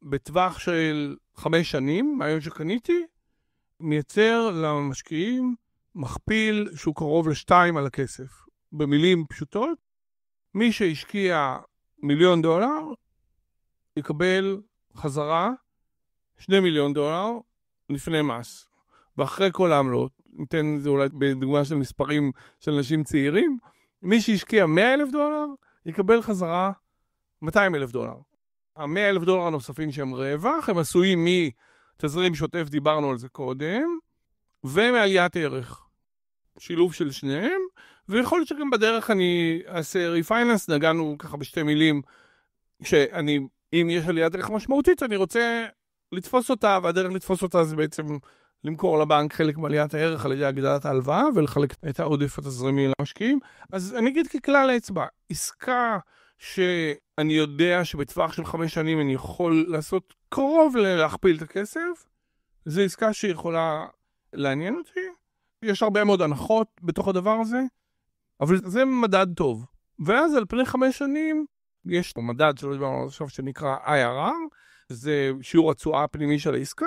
בטווח של 5 שנים, מהיום שקניתי, מייצר למשקיעים מכפיל שהוא קרוב ל2 על הכסף. במילים פשוטות, מי שהשקיע $1,000,000 יקבל חזרה $2 מיליון לפני מס. ואחרי כל העמלות, ניתן זה אולי בדוגמה של מספרים של אנשים צעירים, מי שהשקיע $100,000 יקבל חזרה $200,000. $100,000 הנוספים שהם רווח, הם עשויים מתזרים שוטף, דיברנו על זה קודם, ומעליית ערך. שילוב של שניהם, ויכול להיות שגם בדרך אני אעשה ריפייננס, נגענו ככה בשתי מילים, אם יש עליית ערך משמעותית, אני רוצה לתפוס אותה, והדרך לתפוס אותה זה בעצם למכור לבנק חלק מעליית הערך על ידי הגדלת ההלוואה, ולחלק את העודף התזרימי למשקיעים. אז אני אגיד ככלל האצבע, עסקה שאני יודע שבטווח של 5 שנים אני יכול לעשות קרוב להכפיל את הכסף, זו עסקה שיכולה לעניין אותי. יש הרבה מאוד הנחות בתוך הדבר הזה, אבל זה מדד טוב. ואז על פני 5 שנים, יש פה מדד שלא דיברנו עכשיו שנקרא IRR, זה שיעור התשואה הפנימי של העסקה.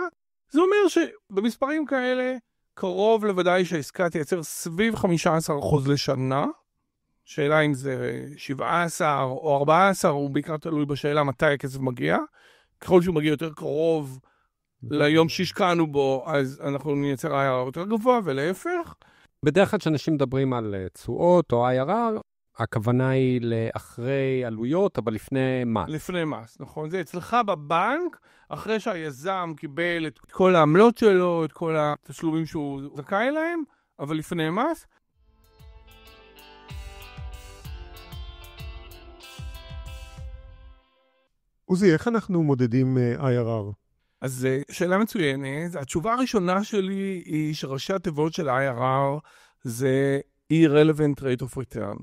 זה אומר שבמספרים כאלה, קרוב לוודאי שהעסקה תייצר סביב 15% לשנה. שאלה אם זה 17 או 14, הוא בעיקר תלוי בשאלה מתי הכסף מגיע. ככל שהוא מגיע יותר קרוב ליום שהשקענו בו, אז אנחנו נייצר IRR יותר גבוה, ולהפך. בדרך כלל כשאנשים מדברים על תשואות או IRR, הכוונה היא לאחרי עלויות, אבל לפני מס. לפני מס, נכון. זה אצלך בבנק, אחרי שהיזם קיבל את כל העמלות שלו, את כל התשלומים שהוא זכאי להם, אבל לפני מס. עוזי, איך אנחנו מודדים IRR? אז שאלה מצוינת. התשובה הראשונה שלי היא שראשי התיבות של IRR זה Irrelevant Rate of Return.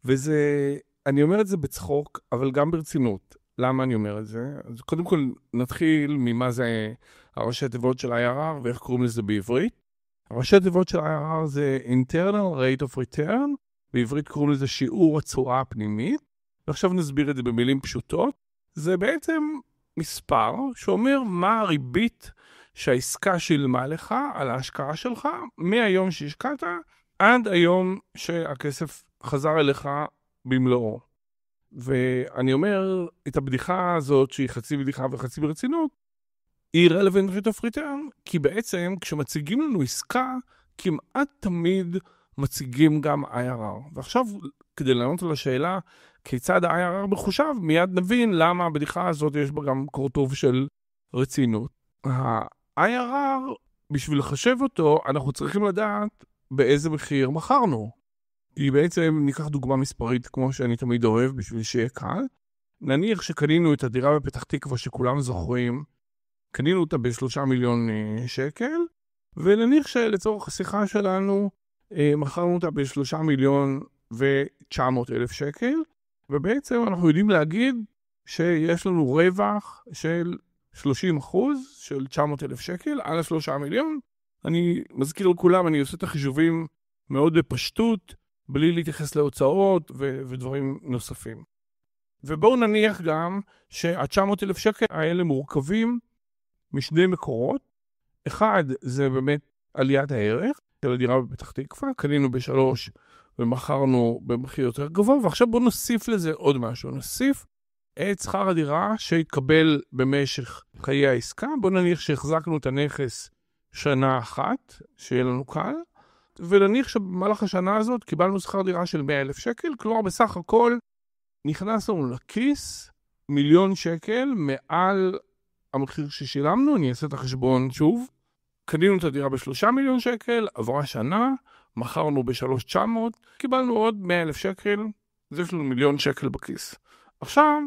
וזה, אני אומר את זה בצחוק, אבל גם ברצינות. למה אני אומר את זה? אז קודם כל נתחיל ממה זה הראשי התיבות של IRR ואיך קוראים לזה בעברית. הראשי התיבות של IRR זה Internal Rate of Return, בעברית קוראים לזה שיעור התשואה הפנימית, ועכשיו נסביר את זה במילים פשוטות. זה בעצם מספר שאומר מה הריבית שהעסקה שילמה לך על ההשקעה שלך, מהיום שהשקעת עד היום שהכסף חזר אליך במלואו. ואני אומר את הבדיחה הזאת, שהיא חצי בדיחה וחצי ברצינות, היא relevant rate of return, כי בעצם כשמציגים לנו עסקה, כמעט תמיד מציגים גם IRR. ועכשיו, כדי לענות על השאלה, כיצד ה-IRR מחושב, מיד נבין למה הבדיחה הזאת יש בה גם קורטוב של רצינות. ה-IRR, בשביל לחשב אותו, אנחנו צריכים לדעת באיזה מחיר מכרנו. כי בעצם ניקח דוגמה מספרית, כמו שאני תמיד אוהב, בשביל שיהיה קל. נניח שקנינו את הדירה בפתח תקווה שכולם זוכרים, קנינו אותה ב3 מיליון שקל, ונניח שלצורך השיחה שלנו, מכרנו אותה ב3 מיליון ו900,000 שקל, ובעצם אנחנו יודעים להגיד שיש לנו רווח של 30% של 900,000 שקל על 3 מיליון. אני מזכיר לכולם, אני עושה את החישובים מאוד בפשטות, בלי להתייחס להוצאות ודברים נוספים. ובואו נניח גם שה900,000 שקל האלה מורכבים משני מקורות. אחד זה באמת עליית הערך של הדירה בפתח תקווה, קנינו ב3 ומכרנו במחיר יותר גבוה, ועכשיו בואו נוסיף לזה עוד משהו. נוסיף את שכר הדירה שהתקבל במשך חיי העסקה. בואו נניח שהחזקנו את הנכס שנה אחת, שיהיה לנו קל, ונניח שבמהלך השנה הזאת קיבלנו שכר דירה של 100,000 שקל, כלומר בסך הכל נכנס לנו לכיס 1,000,000 שקל מעל המחיר ששילמנו. אני אעשה את החשבון שוב. קנינו את הדירה ב3 מיליון שקל, עברה שנה, מכרנו ב3,900, קיבלנו עוד 100,000 שקל, אז יש לנו 1,000,000 שקל בכיס. עכשיו,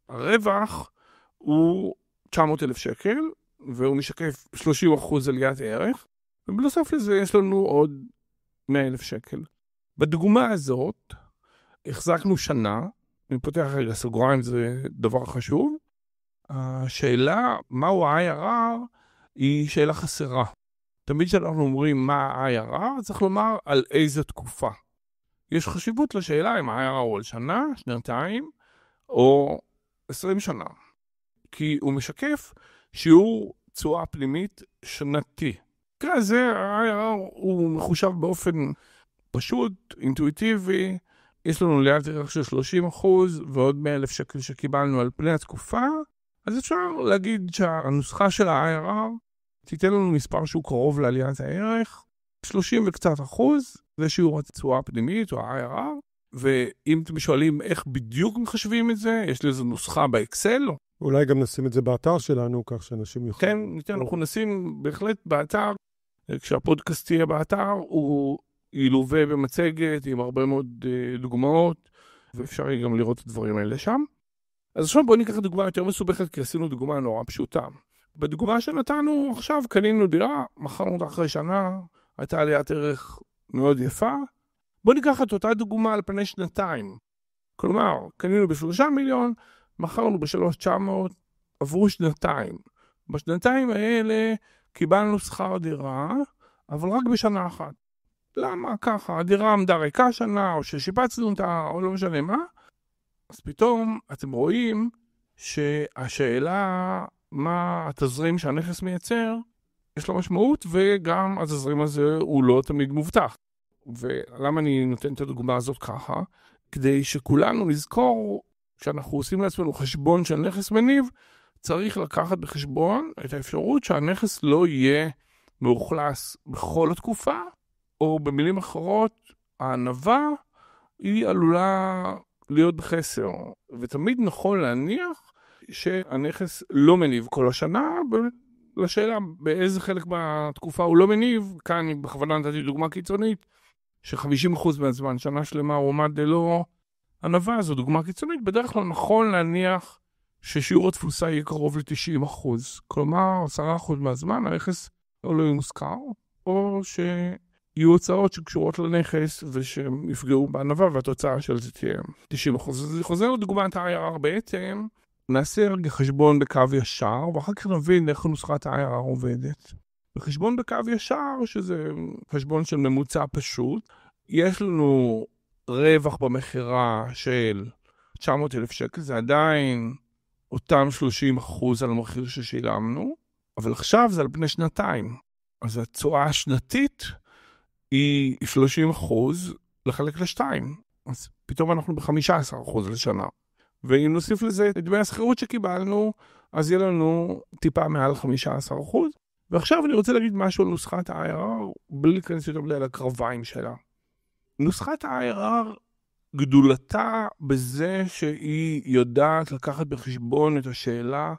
הרווח הוא 900,000 שקל, והוא משקף 30% עליית הערך, ובנוסף לזה יש לנו עוד 100,000 שקל. בדוגמה הזאת, החזקנו שנה, אני פותח רגע סוגריים, זה דבר חשוב. השאלה מהו ה-IRR היא שאלה חסרה. תמיד כשאנחנו אומרים מה ה-IRR, צריך לומר על איזה תקופה. יש חשיבות לשאלה אם ה-IRR הוא על שנה, שנתיים, או 20 שנה. כי הוא משקף שיעור תשואה פנימית שנתי. ככה זה, ה-IRR הוא מחושב באופן פשוט, אינטואיטיבי. יש לנו עליית ערך של 30% ועוד 100,000 שקל שקיבלנו על פני התקופה. אז אפשר להגיד שהנוסחה של ה-IRR תיתן לנו מספר שהוא קרוב לעליית הערך. 30 וקצת אחוז, זה שיעור התשואה הפנימית או ה-IRR. ואם אתם שואלים איך בדיוק מחשבים את זה, יש לזה נוסחה באקסל. אולי גם נשים את זה באתר שלנו, כך שאנשים יוכלו. כן, אנחנו נשים בהחלט באתר. כשהפודקאסט תהיה באתר, הוא ילווה במצגת עם הרבה מאוד דוגמאות, ואפשר גם לראות את הדברים האלה שם. אז עכשיו בואו ניקח דוגמה יותר מסובכת, כי עשינו דוגמה נורא פשוטה. בדוגמה שנתנו עכשיו, קנינו דירה, מכרנו אותה אחרי שנה, הייתה עליית ערך מאוד יפה. בואו ניקח את אותה דוגמה על פני שנתיים. כלומר, קנינו ב3 מיליון, מכרנו ב3,900, עברו שנתיים. בשנתיים האלה קיבלנו שכר דירה, אבל רק בשנה אחת. למה ככה? הדירה עמדה ריקה שנה, או ששיפצנו אותה, או לא משנה מה. אז פתאום אתם רואים שהשאלה מה התזרים שהנכס מייצר, יש לו משמעות, וגם התזרים הזה הוא לא תמיד מובטח. ולמה אני נותן את הדוגמה הזאת ככה? כדי שכולנו נזכור שאנחנו עושים לעצמנו חשבון של נכס מניב, צריך לקחת בחשבון את האפשרות שהנכס לא יהיה מאוכלס בכל התקופה, או במילים אחרות, ההנבה היא עלולה להיות בחסר. ותמיד נכון להניח שהנכס לא מניב כל השנה, לשאלה באיזה חלק בתקופה הוא לא מניב, כאן בכוונה נתתי דוגמה קיצונית, ש50% מהזמן, שנה שלמה הוא עומד ללא הנבה, זו דוגמה קיצונית, בדרך כלל נכון להניח ששיעור התפוסה יהיה קרוב ל-90%. כלומר, 10% מהזמן הנכס או לא ימושכר, או שיהיו הוצאות שקשורות לנכס ושהם יפגעו בהנבה, והתוצאה של זה תהיה 90%. אז זה חוזר לדוגמת ה-IRR בעצם, נעשה רגע חשבון בקו ישר, ואחר כך נבין איך נוסחת ה-IRR עובדת. בחשבון בקו ישר, שזה חשבון של ממוצע פשוט, יש לנו רווח במחירה של 900,000 שקל, זה עדיין אותם 30% על המחיר ששילמנו, אבל עכשיו זה על פני שנתיים. אז התשואה השנתית היא 30% לחלק לשתיים. אז פתאום אנחנו ב-15% לשנה. ואם נוסיף לזה את דמי השכירות שקיבלנו, אז יהיה לנו טיפה מעל 15%. ועכשיו אני רוצה להגיד משהו על נוסחת ה-IRR, בלי להיכנס יותר לקרביים שלה. נוסחת ה-IRR גדולתה בזה שהיא יודעת לקחת בחשבון את השאלה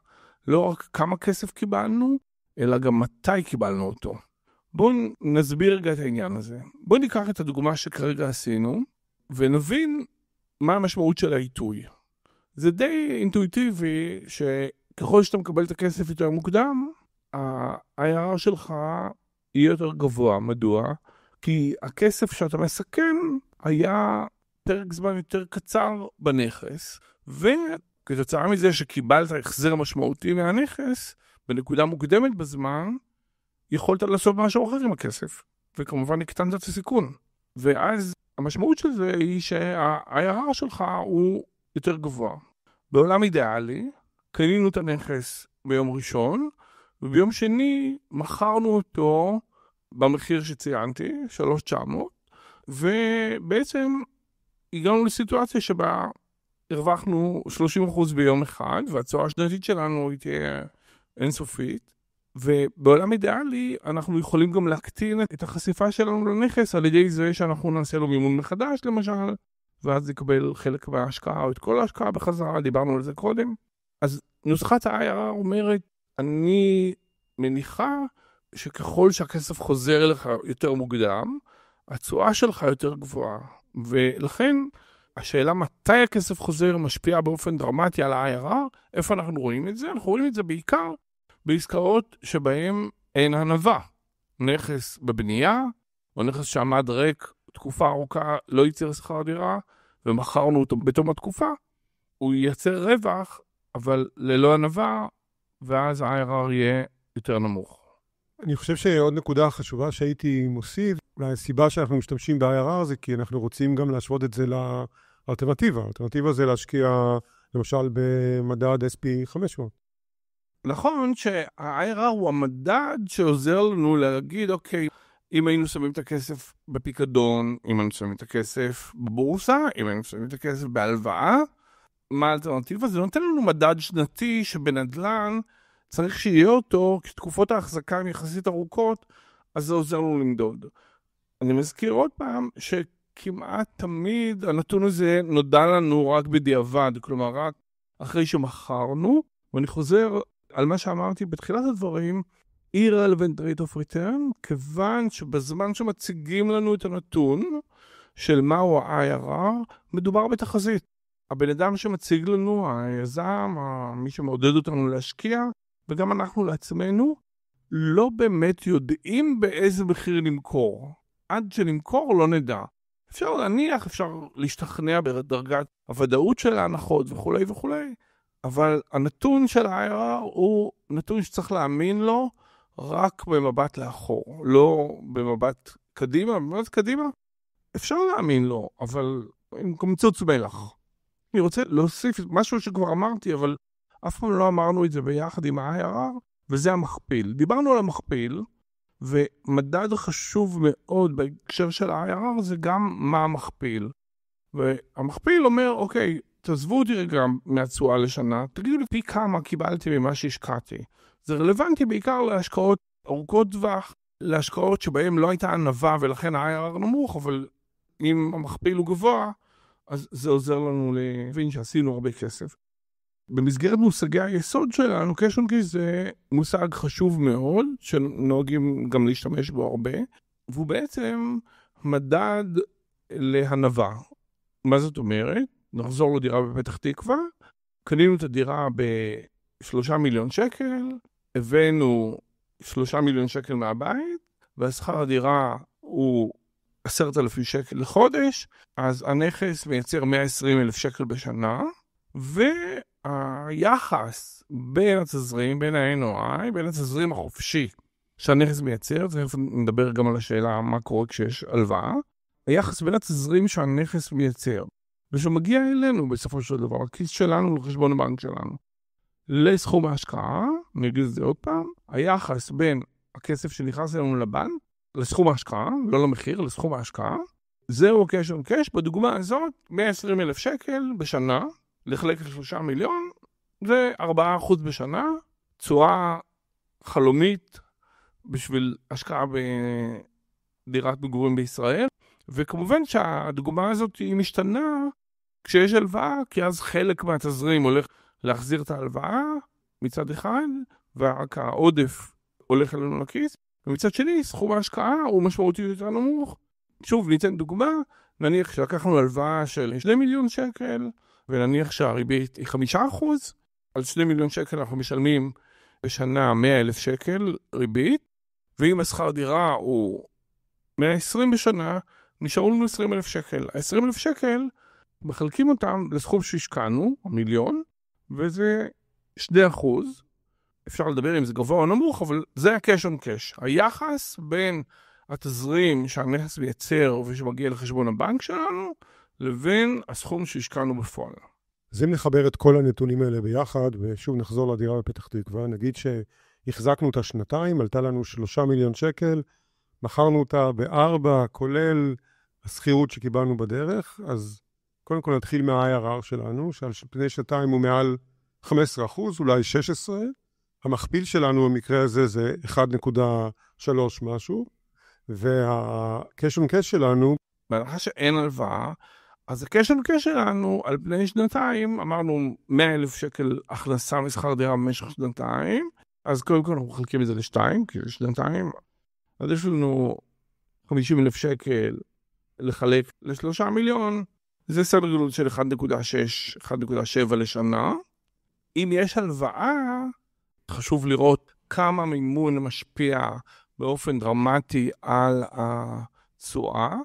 לא רק כמה כסף קיבלנו, אלא גם מתי קיבלנו אותו. בואו נסביר רגע את העניין הזה. בואו ניקח את הדוגמה שכרגע עשינו, ונבין מה המשמעות של העיתוי. זה די אינטואיטיבי שככל שאתה מקבל את הכסף יותר מוקדם, ה-IRR שלך יהיה יותר גבוה. מדוע? כי הכסף שאתה מסכן היה פרק זמן יותר קצר בנכס, וכתוצאה מזה שקיבלת החזר משמעותי מהנכס, בנקודה מוקדמת בזמן, יכולת לעשות משהו אחר עם הכסף, וכמובן הקטנת את הסיכון. ואז המשמעות של זה היא שה-IRR שלך הוא יותר גבוה. בעולם אידיאלי, קנינו את הנכס ביום ראשון, וביום שני מכרנו אותו במחיר שציינתי, 3,900, ובעצם הגענו לסיטואציה שבה הרווחנו 30% ביום אחד, והתשואה השנתית שלנו היא תהיה אינסופית, ובעולם אידיאלי אנחנו יכולים גם להקטין את החשיפה שלנו לנכס על ידי זה שאנחנו נעשה לו מימון מחדש למשל, ואז יקבל חלק מההשקעה או את כל ההשקעה בחזרה, דיברנו על זה קודם. אז נוסחת ה-IRR אומרת, אני מניחה שככל שהכסף חוזר אליך יותר מוקדם, התשואה שלך יותר גבוהה. ולכן השאלה מתי הכסף חוזר משפיעה באופן דרמטי על ה-IRR, איפה אנחנו רואים את זה? אנחנו רואים את זה בעיקר בעסקאות שבהן אין הנבה. נכס בבנייה, או נכס שעמד ריק תקופה ארוכה, לא ייצר שכר דירה, ומכרנו אותו בתום התקופה, הוא ייצר רווח, אבל ללא הנבה, ואז ה-IRR יהיה יותר נמוך. אני חושב שעוד נקודה חשובה שהייתי מוסיף, הסיבה שאנחנו משתמשים ב-IRR זה כי אנחנו רוצים גם להשוות את זה לאלטרנטיבה. האלטרנטיבה זה להשקיע למשל במדד SP 500. נכון שה-IRR הוא המדד שעוזר לנו להגיד, אוקיי, אם היינו שמים את הכסף בפיקדון, אם היינו שמים את הכסף בבורסה, אם היינו שמים את הכסף בהלוואה, מה האלטרנטיבה? זה נותן לנו מדד שנתי שבנדלן צריך שיהיה אותו, כשתקופות ההחזקה הן יחסית ארוכות, אז זה עוזר לנו למדוד. אני מזכיר עוד פעם שכמעט תמיד הנתון הזה נודע לנו רק בדיעבד, כלומר רק אחרי שמכרנו, ואני חוזר על מה שאמרתי בתחילת הדברים, irrelevant rate of return, כיוון שבזמן שמציגים לנו את הנתון של מהו ה-IRR, מדובר בתחזית. הבן אדם שמציג לנו, היזם, מי שמעודד אותנו להשקיע, וגם אנחנו לעצמנו, לא באמת יודעים באיזה מחיר למכור. עד שנמכור לא נדע. אפשר להניח, אפשר להשתכנע בדרגת הוודאות של ההנחות וכו' וכו', אבל הנתון של ה-IRR הוא נתון שצריך להאמין לו רק במבט לאחור, לא במבט קדימה. במבט קדימה אפשר להאמין לו, אבל עם קמצוץ מלח. אני רוצה להוסיף משהו שכבר אמרתי, אבל אף פעם לא אמרנו את זה ביחד עם ה-IRR, וזה המכפיל. דיברנו על המכפיל, ומדד חשוב מאוד בהקשר של ה-IRR זה גם מה המכפיל. והמכפיל אומר, אוקיי, תעזבו אותי רגע מהתשואה לשנה, תגידו לי פי כמה קיבלתי ממה שהשקעתי. זה רלוונטי בעיקר להשקעות ארוכות טווח, להשקעות שבהן לא הייתה הנבה ולכן ה-IRR נמוך, אבל אם המכפיל הוא גבוה, אז זה עוזר לנו להבין שעשינו הרבה כסף. במסגרת מושגי היסוד שלנו, cash on cash זה מושג חשוב מאוד, שנוהגים גם להשתמש בו הרבה, והוא בעצם מדד להנבה. מה זאת אומרת? נחזור לדירה בפתח תקווה, קנינו את הדירה ב3 מיליון שקל, הבאנו 3 מיליון שקל מהבית, והשכר הדירה הוא 10,000 שקל לחודש, אז הנכס מייצר 120,000 שקל בשנה, והיחס בין התזרים, בין ה-NOI, בין התזרים החופשי שהנכס מייצר, זה נדבר גם על השאלה מה קורה כשיש הלוואה, היחס בין התזרים שהנכס מייצר, ושמגיע אלינו בסופו של דבר, הכיס שלנו לחשבון הבנק שלנו, לסכום ההשקעה, אני אגיד את זה עוד פעם, היחס בין הכסף שנכנס אלינו לבנק, לסכום ההשקעה, לא למחיר, לסכום ההשקעה, זהו cash on cash, בדוגמה הזאת, 120,000 שקל בשנה, לחלק ל3 מיליון, זה 4% בשנה, צורה חלומית בשביל השקעה בדירת מגורים בישראל, וכמובן שהדוגמה הזאת היא משתנה כשיש הלוואה, כי אז חלק מהתזרים הולך להחזיר את ההלוואה מצד אחד, ורק העודף הולך אלינו לכיס, ומצד שני, סכום ההשקעה הוא משמעותי יותר נמוך. שוב, ניתן דוגמה, נניח שלקחנו הלוואה של 2 מיליון שקל, ונניח שהריבית היא 5%, על 2 מיליון שקל אנחנו משלמים בשנה 100,000 שקל ריבית, ואם השכר דירה הוא 120 בשנה, נשארו לנו 20,000 שקל. ה-20,000 שקל, מחלקים אותם לסכום שהשקענו, המיליון, וזה 2%. אפשר לדבר אם זה גבוה או נמוך, אבל זה ה-cash on cash. היחס בין התזרים שהנכס מייצר ושמגיע לחשבון הבנק שלנו, לבין הסכום שהשקענו בפועל. אז אם נחבר את כל הנתונים האלה ביחד, ושוב נחזור לדירה בפתח תקווה, נגיד שהחזקנו את השנתיים, עלתה לנו 3 מיליון שקל, מכרנו אותה ב4, כולל השכירות שקיבלנו בדרך, אז קודם כל נתחיל מה-IRR שלנו, שעל פני שנתיים הוא מעל 15%, אולי 16%. המכפיל שלנו במקרה הזה זה 1.3 משהו, וה-cash on cash שלנו, בהנחה שאין הלוואה, אז ה-cash on cash שלנו על פני שנתיים, אמרנו 100,000 שקל הכנסה משכר דירה במשך שנתיים, אז קודם כל אנחנו מחלקים את זה לשתיים, כי זה שנתיים, אז יש לנו 50,000 שקל לחלק ל3 מיליון, זה סדר גודל של 1.6, 1.7 לשנה. אם יש הלוואה, חשוב לראות כמה מימון משפיע באופן דרמטי על התשואה.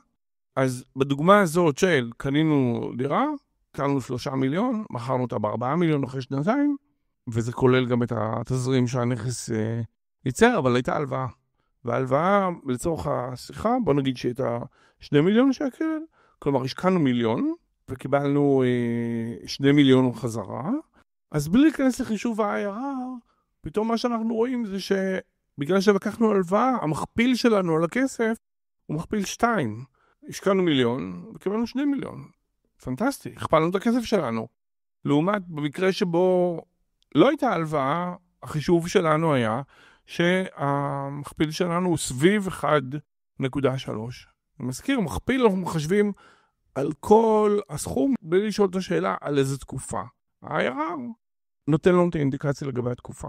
אז בדוגמה הזאת של קנינו דירה, קנינו 3 מיליון, מכרנו אותה ב4 מיליון אחרי שנתיים, וזה כולל גם את התזרים שהנכס ייצר, אבל הייתה הלוואה. וההלוואה לצורך השיחה, בוא נגיד שהייתה 2 מיליון שקל, כלומר השקענו מיליון, וקיבלנו 2 מיליון חזרה, אז בלי להיכנס לחישוב ה-IRR, פתאום מה שאנחנו רואים זה שבגלל שלקחנו הלוואה, המכפיל שלנו על הכסף הוא מכפיל 2. השקענו מיליון וקיבלנו 2 מיליון. פנטסטי, הכפלנו את הכסף שלנו. לעומת במקרה שבו לא הייתה הלוואה, החישוב שלנו היה שהמכפיל שלנו הוא סביב 1.3. אני מזכיר, מכפיל אנחנו מחשבים על כל הסכום, בלי לשאול את השאלה על איזה תקופה. ה-IRR נותן לנו את האינדיקציה לגבי התקופה.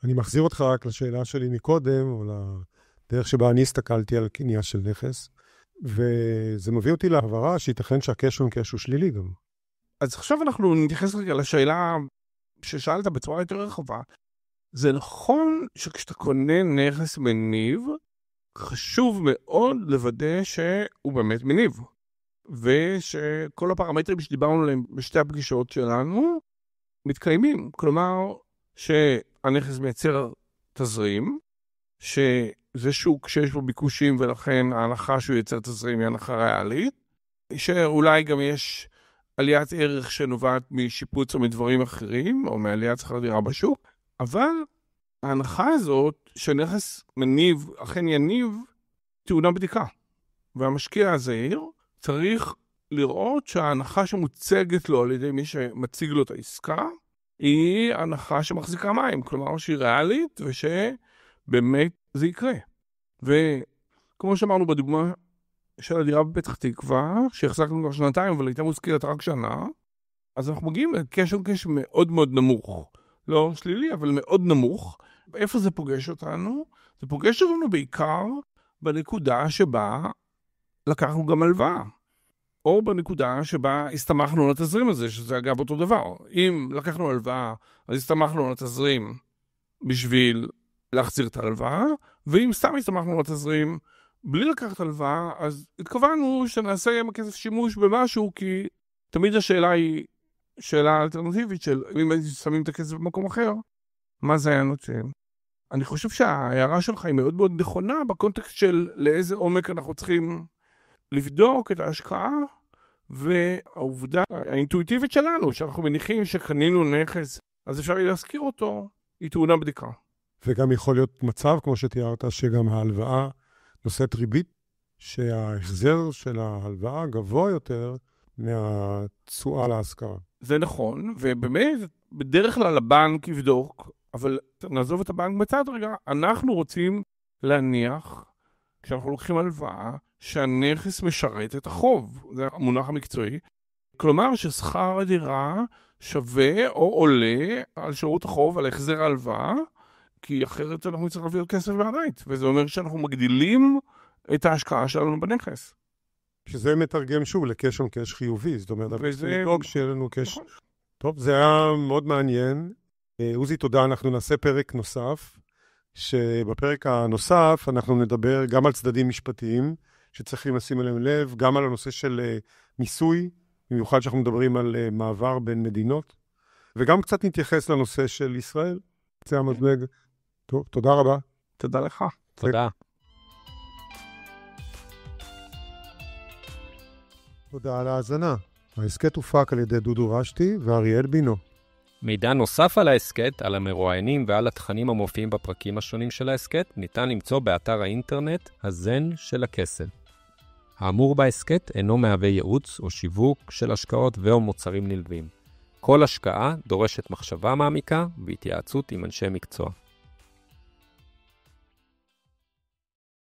אני מחזיר אותך רק לשאלה שלי מקודם, או לדרך שבה אני הסתכלתי על קנייה של נכס, וזה מביא אותי להבהרה שייתכן שהקש on cash הוא שלילי גם. אז עכשיו אנחנו נתייחס רגע לשאלה ששאלת בצורה יותר רחבה. זה נכון שכשאתה קונה נכס מניב, חשוב מאוד לוודא שהוא באמת מניב. ושכל הפרמטרים שדיברנו עליהם בשתי הפגישות שלנו מתקיימים. כלומר, שהנכס מייצר תזרים, שזה שוק שיש בו ביקושים ולכן ההנחה שהוא ייצר תזרים היא הנחה ריאלית, שאולי גם יש עליית ערך שנובעת משיפוץ או מדברים אחרים, או מעליית שכר דירה בשוק, אבל ההנחה הזאת שנכס מניב, אכן יניב, טעונה בדיקה. והמשקיע הזהיר צריך לראות שההנחה שמוצגת לו על ידי מי שמציג לו את העסקה, היא הנחה שמחזיקה מים, כלומר שהיא ריאלית ושבאמת זה יקרה. וכמו שאמרנו בדוגמה של הדירה בפתח תקווה, שהחזקנו כבר שנתיים, אבל הייתה מושכרת רק שנה, אז אנחנו מגיעים לקשר מאוד מאוד נמוך. לא שלילי, אבל מאוד נמוך. איפה זה פוגש אותנו? זה פוגש אותנו בעיקר בנקודה שבה לקחנו גם הלוואה. או בנקודה שבה הסתמכנו על התזרים הזה, שזה אגב אותו דבר. אם לקחנו הלוואה, אז הסתמכנו על התזרים בשביל להחזיר את ההלוואה, ואם סתם הסתמכנו על התזרים בלי לקחת הלוואה, אז התכוונו שנעשה עם הכסף שימוש במשהו, כי תמיד השאלה היא שאלה אלטרנטיבית של אם שמים את הכסף במקום אחר, מה זה היה נותן? אני חושב שההערה שלך היא מאוד מאוד נכונה בקונטקסט של לאיזה עומק אנחנו צריכים לבדוק את ההשקעה, והעובדה האינטואיטיבית שלנו, שאנחנו מניחים שקנינו נכס, אז אפשר להזכיר אותו, היא טעונה בדיקה. וגם יכול להיות מצב, כמו שתיארת, שגם ההלוואה נושאת ריבית, שההחזר של ההלוואה גבוה יותר מהתשואה להשכרה. זה נכון, ובאמת, בדרך כלל הבנק יבדוק, אבל נעזוב את הבנק בצד רגע, אנחנו רוצים להניח, כשאנחנו לוקחים הלוואה, שהנכס משרת את החוב. זה המונח המקצועי. כלומר, ששכר הדירה שווה או עולה על שירות החוב, על החזר ההלוואה, כי אחרת אנחנו נצטרך להביא עוד כסף מהבית. וזה אומר שאנחנו מגדילים את ההשקעה שלנו בנכס. שזה מתרגם שוב לקשר קש חיובי. זאת אומרת, וזה לדאוג שיהיה לנו קש. טוב, זה היה מאוד מעניין. עוזי, תודה. אנחנו נעשה פרק נוסף, שבפרק הנוסף אנחנו נדבר גם על צדדים משפטיים, שצריכים לשים אליהם לב, גם על הנושא של מיסוי, במיוחד שאנחנו מדברים על מעבר בין מדינות, וגם קצת נתייחס לנושא של ישראל. קצה המזלג. טוב, תודה רבה. תודה לך. תודה. תודה על ההאזנה. ההסכת הופק על ידי דודו רשתי ואריאל בינו. מידע נוסף על ההסכת, על המרואיינים ועל התכנים המופיעים בפרקים השונים של ההסכת, ניתן למצוא באתר האינטרנט הזן של הכסף. האמור בהסכת אינו מהווה ייעוץ או שיווק של השקעות ואו מוצרים נלווים. כל השקעה דורשת מחשבה מעמיקה והתייעצות עם אנשי מקצוע.